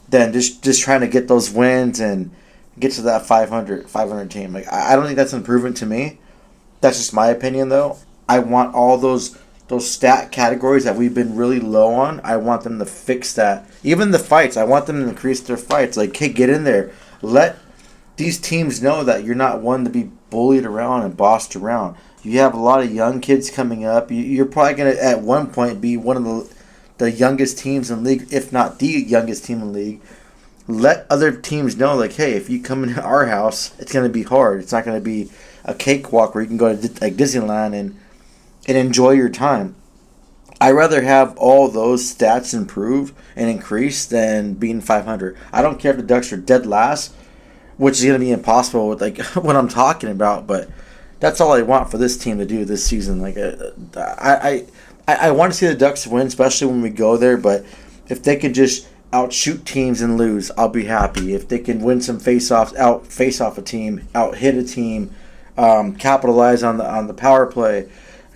than just trying to get those wins and get to that 500 team. Like, I don't think that's an improvement to me. That's just my opinion, though. I want all those stat categories that we've been really low on. I want them to fix that. Even the fights, I want them to increase their fights. Like, hey, get in there. Let these teams know that you're not one to be bullied around and bossed around. You have a lot of young kids coming up. You're probably going to, at one point, be one of the youngest teams in the league, if not the youngest team in the league. Let other teams know, like, hey, if you come into our house, it's going to be hard. It's not going to be a cakewalk where you can go to like Disneyland and enjoy your time. I'd rather have all those stats improve and increase than being 500. I don't care if the Ducks are dead last, which is going to be impossible with like what I'm talking about, but that's all I want for this team to do this season. Like, I want to see the Ducks win, especially when we go there. But if they can just outshoot teams and lose, I'll be happy. If they can win some face-offs, face off a team, out hit a team, capitalize on the power play,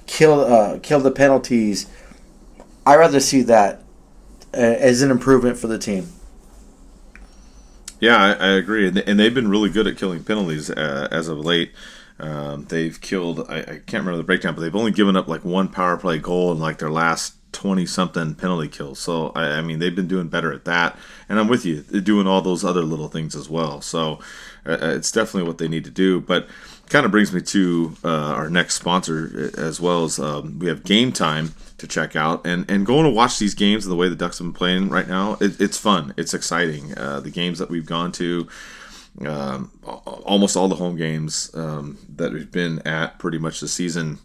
kill the penalties, I'd rather see that as an improvement for the team. Yeah, I agree, and they've been really good at killing penalties as of late. They've killed, I can't remember the breakdown, but they've only given up like one power play goal in like their last 20-something penalty kills. So, I mean, they've been doing better at that. And I'm with you. They're doing all those other little things as well. So, it's definitely what they need to do. But kind of brings me to our next sponsor, as well as we have Game Time to check out. And going to watch these games and the way the Ducks have been playing right now, it's fun. It's exciting. The games that we've gone to, almost all the home games that we've been at pretty much this season,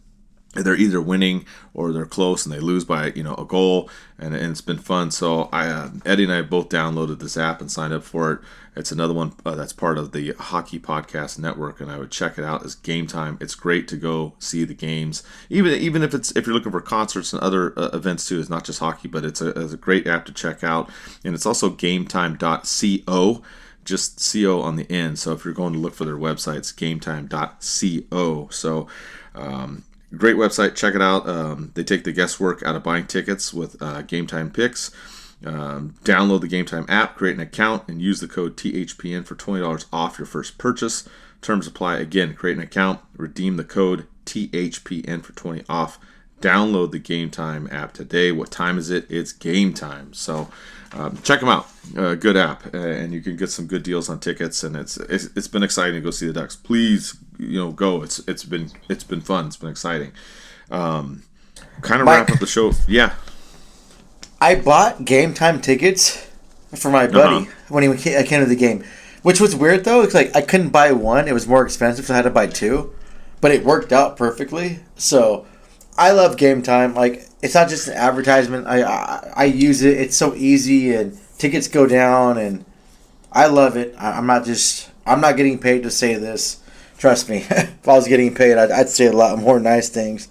they're either winning or they're close and they lose by a goal, and it's been fun. So Eddie and I both downloaded this app and signed up for it. It's another one that's part of the Hockey Podcast Network, and I would check it out. It's Game Time. It's great to go see the games, even if you're looking for concerts and other events too. It's not just hockey, but it's a great app to check out, and it's also GameTime.co. Just CO on the end. So if you're going to look for their website, it's GameTime.co. So great website. Check it out. They take the guesswork out of buying tickets with Game Time Picks. Download the Game Time app, create an account, and use the code THPN for $20 off your first purchase. Terms apply. Again, create an account, redeem the code THPN for $20 off. Download the Game Time app today. What time is it? It's game time. So check them out. Good app, and you can get some good deals on tickets. And it's been exciting to go see the Ducks. Please, go. It's been fun. It's been exciting. Kind of wrap up the show. Yeah. I bought Game Time tickets for my buddy when he came to the game, which was weird though. It's like I couldn't buy one; it was more expensive, so I had to buy two. But it worked out perfectly. So I love Game Time. Like, it's not just an advertisement. I use it. It's so easy, and tickets go down, and I love it. I'm not getting paid to say this. Trust me. If I was getting paid, I'd say a lot more nice things.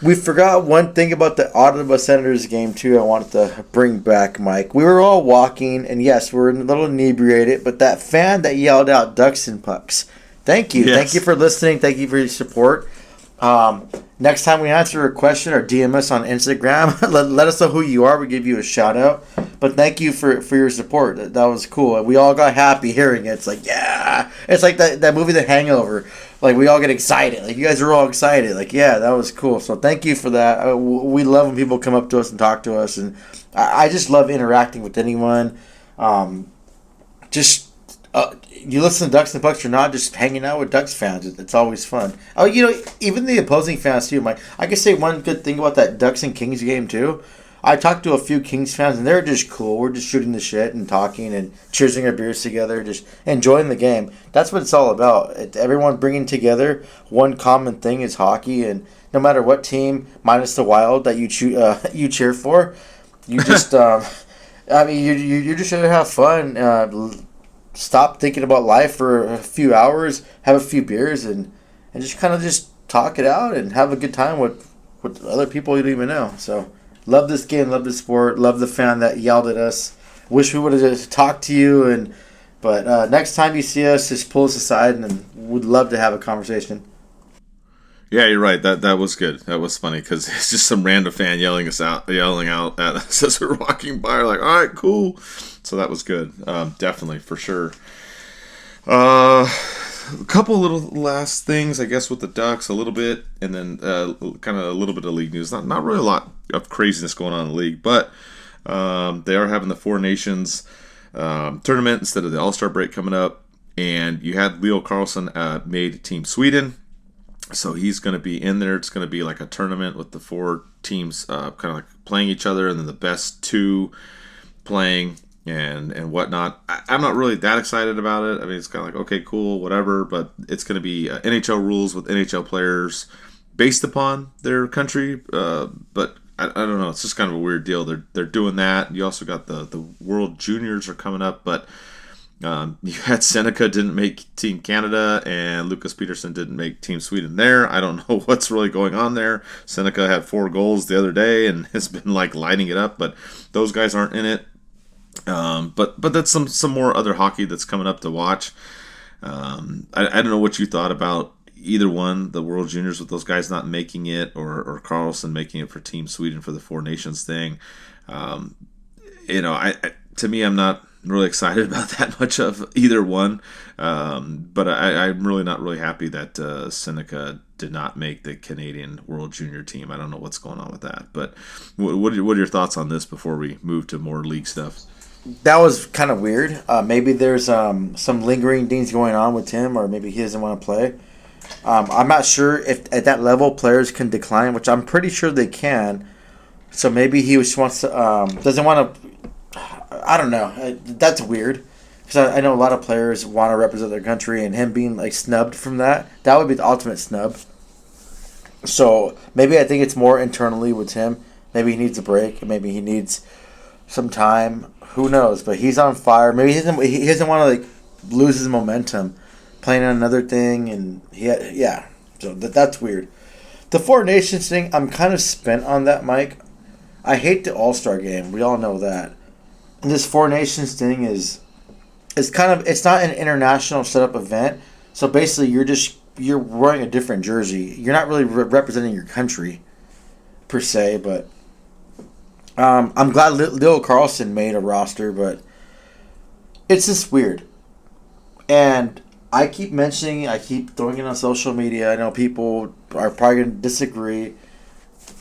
We forgot one thing about the Ottawa Senators game, too, I wanted to bring back, Mike. We were all walking, and yes, we were a little inebriated, but that fan that yelled out DucksNPucks, thank you. Yes. Thank you for listening. Thank you for your support. Next time we answer a question or DM us on Instagram, let us know who you are. We give you a shout out. But thank you for your support. That was cool. We all got happy hearing it. It's like, yeah. It's like that movie The Hangover. Like, we all get excited. Like, you guys are all excited. Like, yeah, that was cool. So thank you for that. We love when people come up to us and talk to us. And I just love interacting with anyone. You listen to Ducks and Pucks or not, just hanging out with Ducks fans. It's always fun. Oh, even the opposing fans too, Mike. I can say one good thing about that Ducks and Kings game too. I talked to a few Kings fans, and they're just cool. We're just shooting the shit and talking and cheersing our beers together, just enjoying the game. That's what it's all about. Everyone bringing together one common thing is hockey, and no matter what team, minus the Wild, that you cheer for, you just, you just should have fun. Stop thinking about life for a few hours, have a few beers, and just kind of just talk it out and have a good time with other people you don't even know. So, love this game, love this sport, love the fan that yelled at us. Wish we would have just talked to you, but next time you see us, just pull us aside, and we'd love to have a conversation. Yeah, you're right. That was good. That was funny because it's just some random fan yelling out at us as we're walking by. We're like, all right, cool. So that was good. Definitely, for sure. A couple little last things, I guess, with the Ducks, a little bit, and then kind of a little bit of league news. Not really a lot of craziness going on in the league, but they are having the Four Nations tournament instead of the All-Star break coming up, and you had Leo Carlson made Team Sweden. So he's going to be in there. It's going to be like a tournament with the four teams kind of like playing each other, and then the best two playing and whatnot. I'm not really that excited about it. I mean, it's kind of like, okay, cool, whatever, but it's going to be NHL rules with NHL players based upon their country. But I don't know. It's just kind of a weird deal. They're doing that. You also got the World Juniors are coming up, but you had Sennecke didn't make Team Canada, and Lucas Peterson didn't make Team Sweden there. I don't know what's really going on there. Sennecke had 4 goals the other day and has been like lighting it up, but those guys aren't in it. But that's some more other hockey that's coming up to watch. I don't know what you thought about either one, the World Juniors with those guys not making it, or Carlson making it for Team Sweden for the Four Nations thing. To me, I'm not really excited about that much of either one, but I'm really not really happy that Sennecke did not make the Canadian World Junior team. I don't know what's going on with that, but what are your thoughts on this before we move to more league stuff? That was kind of weird. Maybe there's some lingering things going on with him, or maybe he doesn't want to play. I'm not sure if at that level players can decline, which I'm pretty sure they can. So maybe he just wants to, doesn't want to. I don't know. That's weird, because I know a lot of players want to represent their country, and him being like snubbed from that would be the ultimate snub. So maybe I think it's more internally with him. Maybe he needs a break. Maybe he needs some time. Who knows? But he's on fire. Maybe he doesn't want to like lose his momentum playing on another thing. And yeah. So that's weird. The Four Nations thing, I'm kind of spent on that, Mike. I hate the All-Star game. We all know that. And this Four Nations thing it's not an international setup event. So basically, you're wearing a different jersey. You're not really representing your country per se. But I'm glad Leo Carlson made a roster, but it's just weird. And I keep throwing it on social media. I know people are probably going to disagree,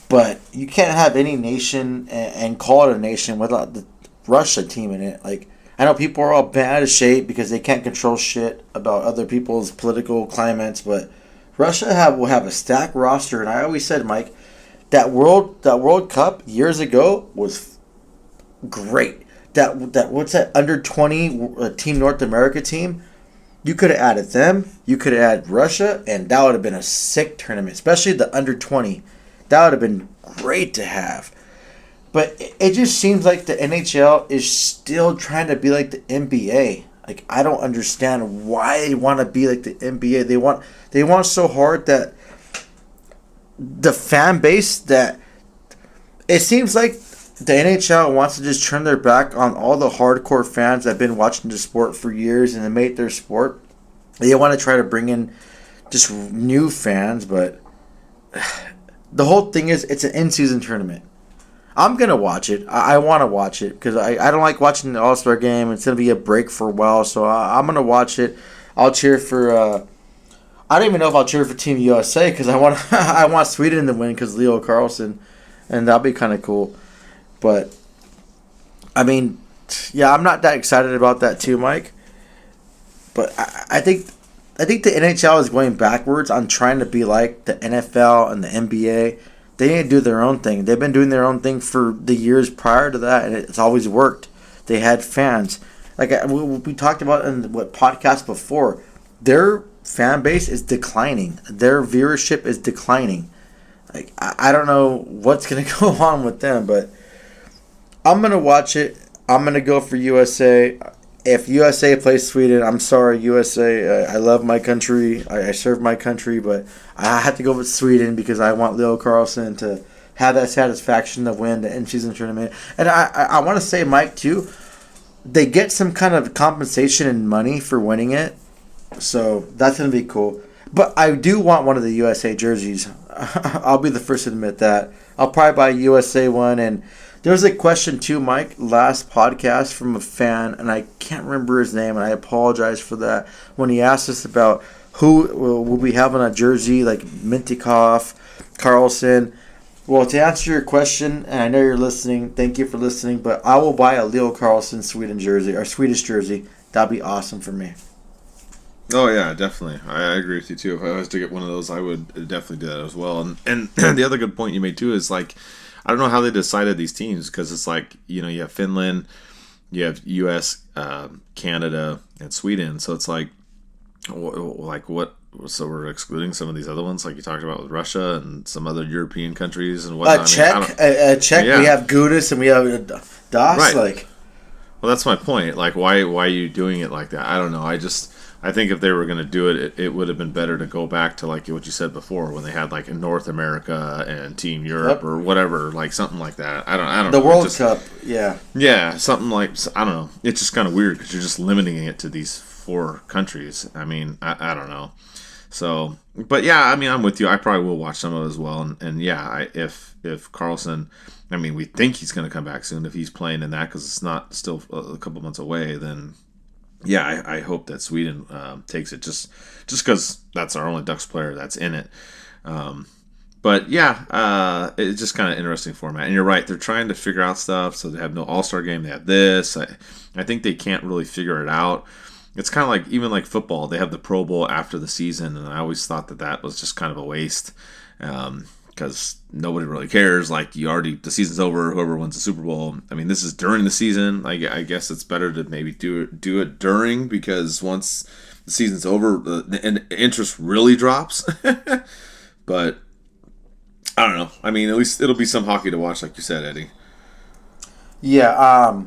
but you can't have any nation and call it a nation without the Russia team in it. Like, I know people are all bent out of shape because they can't control shit about other people's political climates, but Russia will have a stacked roster. And I always said, Mike, that World Cup years ago was great. That what's that under 20 Team North America team? You could have added them. You could have added Russia, and that would have been a sick tournament, especially the under 20. That would have been great to have. But it just seems like the NHL is still trying to be like the NBA. Like, I don't understand why they want to be like the NBA. They want so hard that the fan base that it seems like the NHL wants to just turn their back on all the hardcore fans that have been watching the sport for years and they made their sport. They want to try to bring in just new fans, but the whole thing is it's an in-season tournament. I'm going to watch it. I want to watch it because I don't like watching the All-Star game. It's going to be a break for a while, so I'm going to watch it. I'll cheer for I don't even know if I'll cheer for Team USA because I want Sweden to win because Leo Carlson, and that'll be kind of cool. But, I mean, yeah, I'm not that excited about that too, Mike. But I think the NHL is going backwards on trying to be like the NFL and the NBA. They need to do their own thing. They've been doing their own thing for the years prior to that, and it's always worked. They had fans. Like we talked about in what podcast before, their fan base is declining. Their viewership is declining. Like I don't know what's going to go on with them, but I'm going to watch it. I'm going to go for USA. If USA plays Sweden, I'm sorry, USA. I love my country. I serve my country, but I have to go with Sweden because I want Leo Carlson to have that satisfaction to win the in-season tournament. And I want to say, Mike, too, they get some kind of compensation and money for winning it, so that's going to be cool. But I do want one of the USA jerseys. I'll be the first to admit that. I'll probably buy a USA one. And there was a question too, Mike, last podcast from a fan, and I can't remember his name, and I apologize for that, when he asked us about who will we have on a jersey, like Mintyukov, Carlson. Well, to answer your question, and I know you're listening, thank you for listening, but I will buy a Leo Carlson Sweden jersey, or Swedish jersey. That'd be awesome for me. Oh yeah, definitely. I agree with you too. If I was to get one of those, I would definitely do that as well. And the other good point you made too is like, I don't know how they decided these teams because it's like, you know, you have Finland, you have U.S., Canada, and Sweden. So it's like what? So we're excluding some of these other ones, like you talked about with Russia and some other European countries and whatnot. Czech. Yeah. We have Gudis and we have Das. Right. Like, well, that's my point. Like, why are you doing it like that? I don't know. I think if they were going to do it, it would have been better to go back to like what you said before when they had like in North America and Team Europe or whatever, like something like that. I don't know. The World Cup, yeah. Yeah, something like, I don't know. It's just kind of weird because you're just limiting it to these 4 countries. I mean, I don't know. So, but yeah, I mean, I'm with you. I probably will watch some of it as well. And yeah, if Carlson, I mean, we think he's going to come back soon if he's playing in that because it's not still a couple months away, then yeah, I hope that Sweden takes it just because that's our only Ducks player that's in it. But yeah, it's just kind of interesting format. And you're right, they're trying to figure out stuff. So they have no All-Star game. They have this. I think they can't really figure it out. It's kind of like, even like football, they have the Pro Bowl after the season. And I always thought that was just kind of a waste because nobody really cares. Like, the season's over, whoever wins the Super Bowl. I mean, this is during the season. I guess it's better to maybe do it during, because once the season's over, the interest really drops. But I don't know. I mean, at least it'll be some hockey to watch, like you said, Eddie. Yeah.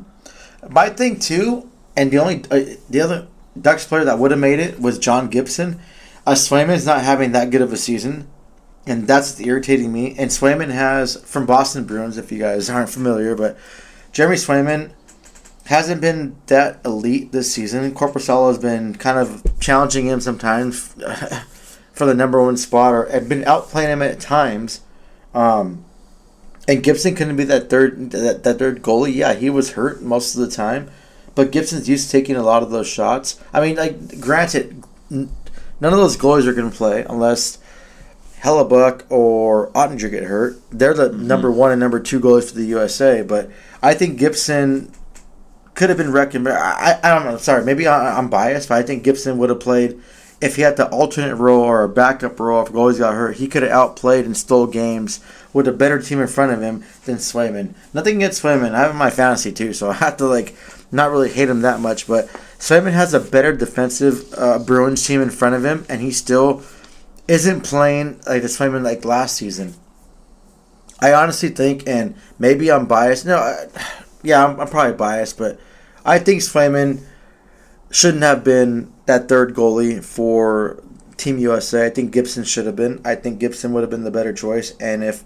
My thing too, and the other Ducks player that would have made it was John Gibson. Swayman's not having that good of a season, and that's irritating me. And Swayman has, from Boston Bruins, if you guys aren't familiar, but Jeremy Swayman hasn't been that elite this season. Corpusalo has been kind of challenging him sometimes for the number one spot, or had been outplaying him at times. And Gibson couldn't be that third goalie. Yeah, he was hurt most of the time, but Gibson's used to taking a lot of those shots. I mean, like, granted, none of those goalies are going to play unless Hellebuck or Ottinger get hurt. They're the number one and number two goalies for the USA, but I think Gibson could have been recommended. I don't know. Sorry, maybe I'm biased, but I think Gibson would have played if he had the alternate role or a backup role. If goalies got hurt, he could have outplayed and stole games with a better team in front of him than Swayman. Nothing against Swayman. I have him in my fantasy too, so I have to not really hate him that much. But Swayman has a better defensive Bruins team in front of him, and he still isn't playing like the Swayman like last season. I honestly think, and maybe I'm biased. No, I'm probably biased, but I think Swayman shouldn't have been that third goalie for Team USA. I think Gibson should have been. I think Gibson would have been the better choice. And if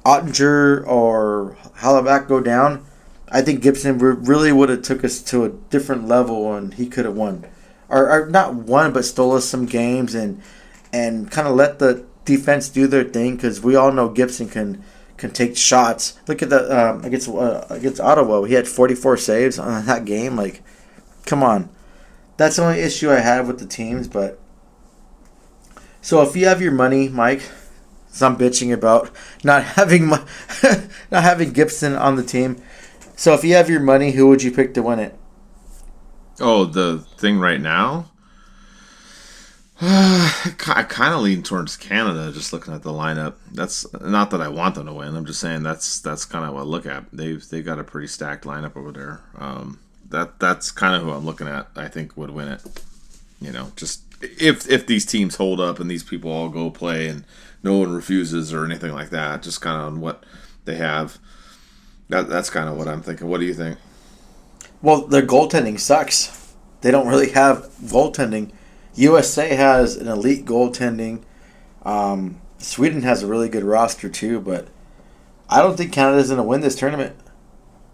Ottinger or Halleback go down, I think Gibson really would have took us to a different level, and he could have won. Or not won, but stole us some games and kind of let the defense do their thing, because we all know Gibson can take shots. Look at the against Ottawa. He had 44 saves on that game. Like, come on. That's the only issue I had with the teams. But so if you have your money, Mike, so I'm bitching about not having Gibson on the team. So if you have your money, who would you pick to win it? Oh, the thing right now? I kind of lean towards Canada, just looking at the lineup. That's not that I want them to win. I'm just saying that's kind of what I look at. They've got a pretty stacked lineup over there. That's kind of who I'm looking at. I think would win it. You know, just if these teams hold up and these people all go play and no one refuses or anything like that, just kind of on what they have. That's kind of what I'm thinking. What do you think? Well, their goaltending sucks. They don't really have goaltending. USA has an elite goaltending. Sweden has a really good roster too, but I don't think Canada's going to win this tournament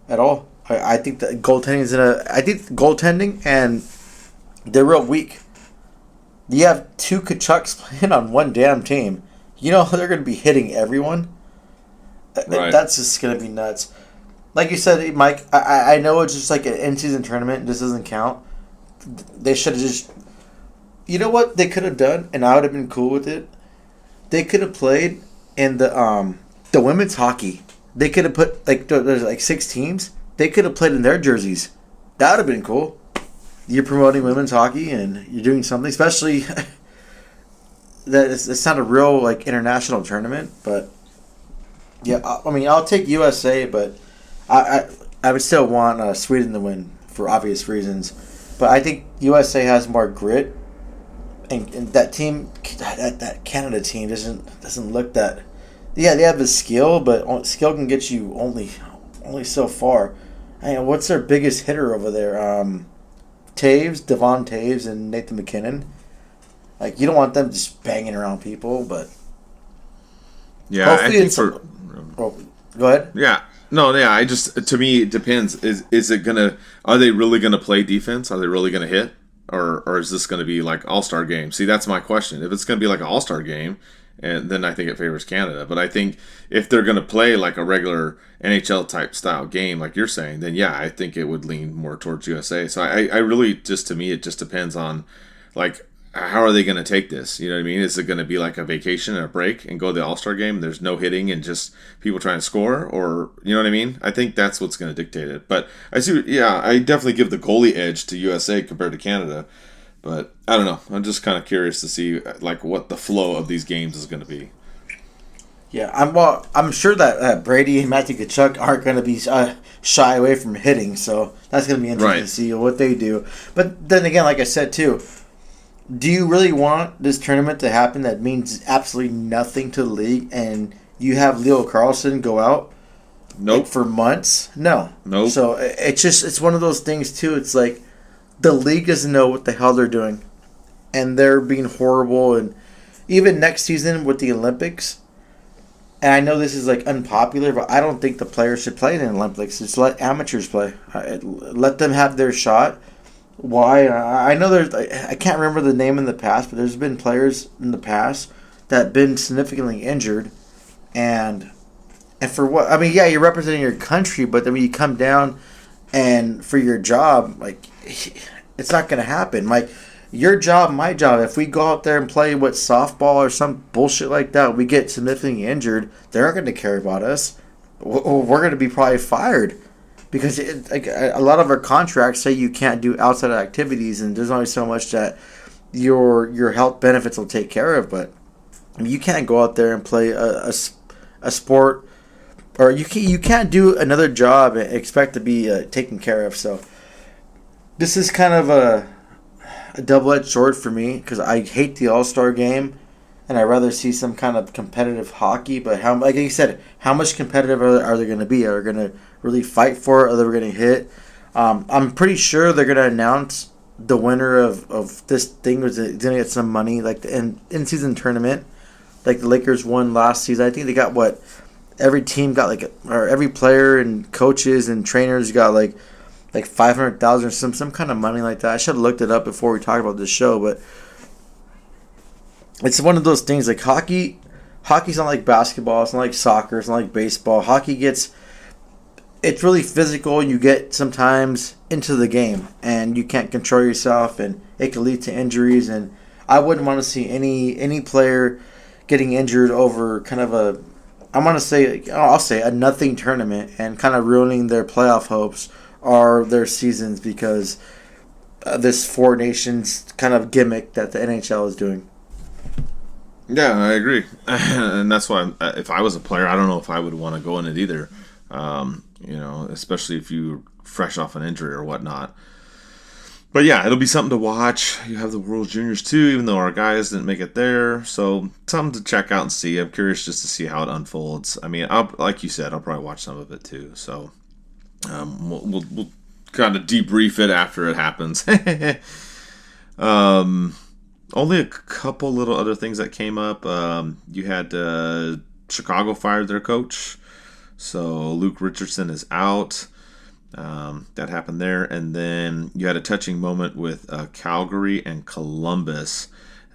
at all. I think that goaltending and they're real weak. You have two Kachucks playing on one damn team. You know they're going to be hitting everyone. Right. That's just going to be nuts. Like you said, Mike, I know it's just like an in-season tournament. This doesn't count. They should have just... You know what they could have done, and I would have been cool with it? They could have played in the women's hockey. They could have put, there's 6 teams. They could have played in their jerseys. That would have been cool. You're promoting women's hockey, and you're doing something, especially that it's not a real, international tournament, but... Yeah, I'll take USA, but I would still want Sweden to win for obvious reasons. But I think USA has more grit, and that team, that Canada team doesn't look that. Yeah, they have the skill, but skill can get you only so far. What's their biggest hitter over there? Devon Taves, and Nathan McKinnon. You don't want them just banging around people, but yeah, hopefully I think go ahead. Yeah. No, yeah, to me, it depends. Are they really going to play defense? Are they really going to hit? Or is this going to be like all-star game? See, that's my question. If it's going to be like an all-star game, and then I think it favors Canada. But I think if they're going to play like a regular NHL-type style game, like you're saying, then yeah, I think it would lean more towards USA. So I really, to me, it just depends on, how are they going to take this? You know what I mean? Is it going to be like a vacation and a break and go to the All-Star game? There's no hitting and just people trying to score, or you know what I mean? I think that's what's going to dictate it. But I definitely give the goalie edge to USA compared to Canada. But I don't know. I'm just kind of curious to see what the flow of these games is going to be. Yeah, I'm sure that Brady and Matthew Tkachuk aren't going to be shy away from hitting, so that's going to be interesting to see what they do. But then again, like I said too, do you really want this tournament to happen that means absolutely nothing to the league, and you have Leo Carlson go out Nope. for months? No. Nope. So it's one of those things too. It's like the league doesn't know what the hell they're doing, and they're being horrible. And even next season with the Olympics, and I know this is like unpopular, but I don't think the players should play in the Olympics. Just let amateurs play. Let them have their shot. Why? I know I can't remember the name in the past, but there's been players in the past that have been significantly injured, and for what? I mean, yeah, you're representing your country, but then when you come down and for your job, like, it's not going to happen. Like, your job, my job, if we go out there and play with softball or some bullshit like that, we get significantly injured, they're not going to care about us. We're going to be probably fired. Because a lot of our contracts say you can't do outside activities, and there's only so much that your health benefits will take care of. But I mean, you can't go out there and play a sport, or you can't do another job and expect to be taken care of. So this is kind of a double-edged sword for me, because I hate the All-Star game, and I'd rather see some kind of competitive hockey. But like you said, how much competitive are they going to be? Are they going to really fight for it? Are they going to hit? I'm pretty sure they're going to announce the winner of this thing was going to get some money, like the in-season tournament, like the Lakers won last season. I think they got every team got or every player and coaches and trainers got like 500,000 or some kind of money like that. I should have looked it up before we talked about this show, but it's one of those things like hockey's not like basketball, it's not like soccer, it's not like baseball. Hockey it's really physical. You get sometimes into the game and you can't control yourself, and it can lead to injuries, and I wouldn't want to see any player getting injured over kind of I'll say a nothing tournament and kind of ruining their playoff hopes or their seasons because this Four Nations kind of gimmick that the NHL is doing. Yeah, I agree, and that's why if I was a player, I don't know if I would want to go in it either. Especially if you're fresh off an injury or whatnot. But yeah, it'll be something to watch. You have the World Juniors too, even though our guys didn't make it there. So something to check out and see. I'm curious just to see how it unfolds. I mean, like you said, I'll probably watch some of it too. So we'll kind of debrief it after it happens. Only a couple little other things that came up. You had Chicago fired their coach. So Luke Richardson is out. That happened there. And then you had a touching moment with Calgary and Columbus.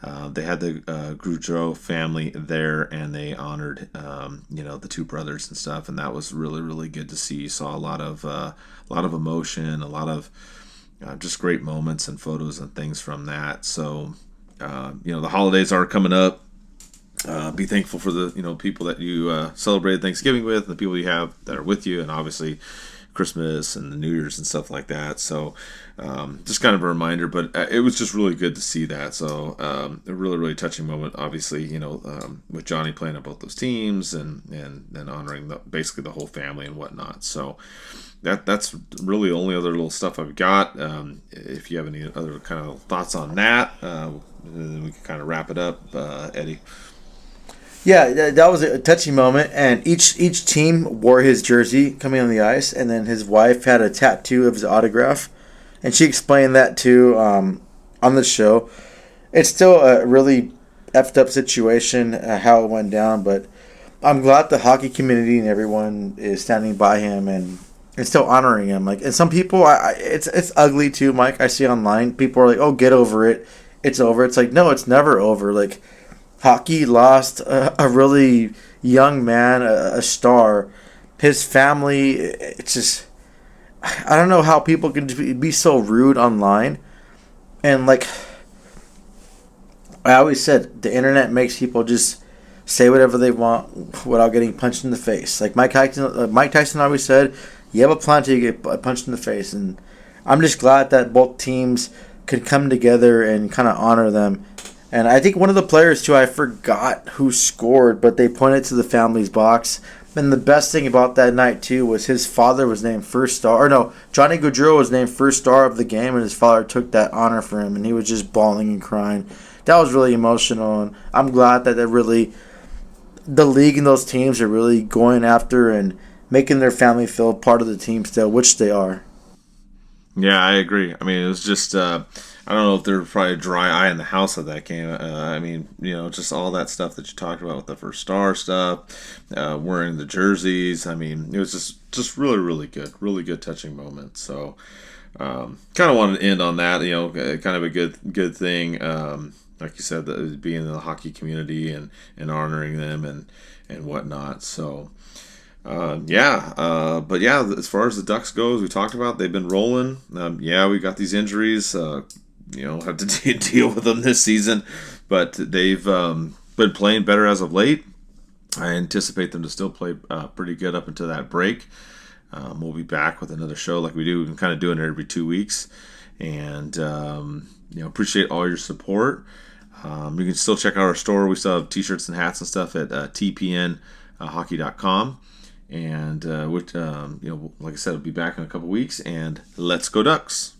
They had the Gaudreau family there, and they honored the two brothers and stuff. And that was really, really good to see. You saw a lot of emotion, a lot of just great moments and photos and things from that. So the holidays are coming up. Be thankful for the people that you celebrated Thanksgiving with, and the people you have that are with you, and obviously Christmas and the New Year's and stuff like that. So just kind of a reminder, but it was just really good to see that. So a really, really touching moment, obviously, with Johnny playing on both those teams and honoring basically the whole family and whatnot. So that's really the only other little stuff I've got. If you have any other kind of thoughts on that, then we can kind of wrap it up, Eddie. Yeah, that was a touching moment, and each team wore his jersey coming on the ice, and then his wife had a tattoo of his autograph, and she explained that too on the show. It's still a really effed up situation how it went down, but I'm glad the hockey community and everyone is standing by him and still honoring him. Like, and some people, it's ugly too, Mike. I see online people are like, "Oh, get over it, it's over." It's like, no, it's never over. Like, hockey lost a really young man, a star. His family, it's just, I don't know how people can be so rude online. And like I always said, the internet makes people just say whatever they want without getting punched in the face. Like Mike Tyson always said, you have a plan till you get punched in the face. And I'm just glad that both teams could come together and kind of honor them. And I think one of the players, too, I forgot who scored, but they pointed to the family's box. And the best thing about that night too was his father was named first star. Or no, Johnny Gaudreau was named first star of the game, and his father took that honor for him, and he was just bawling and crying. That was really emotional, and I'm glad that the league and those teams are really going after and making their family feel part of the team still, which they are. Yeah, I agree. I mean, it was just, I don't know if there was probably a dry eye in the house at that game. I mean, just all that stuff that you talked about with the first star stuff, wearing the jerseys. I mean, it was just really, really good touching moment. So, kind of wanted to end on that, kind of a good thing. Like you said, being in the hockey community and honoring them and whatnot. So, but yeah, as far as the Ducks goes, we talked about they've been rolling. We got these injuries. Have to deal with them this season, but they've been playing better as of late. I anticipate them to still play pretty good up until that break. We'll be back with another show like we do. We've been kind of doing it every 2 weeks, and appreciate all your support. You can still check out our store. We still have t-shirts and hats and stuff at tpnhockey.com. And like I said, we'll be back in a couple weeks. And let's go Ducks!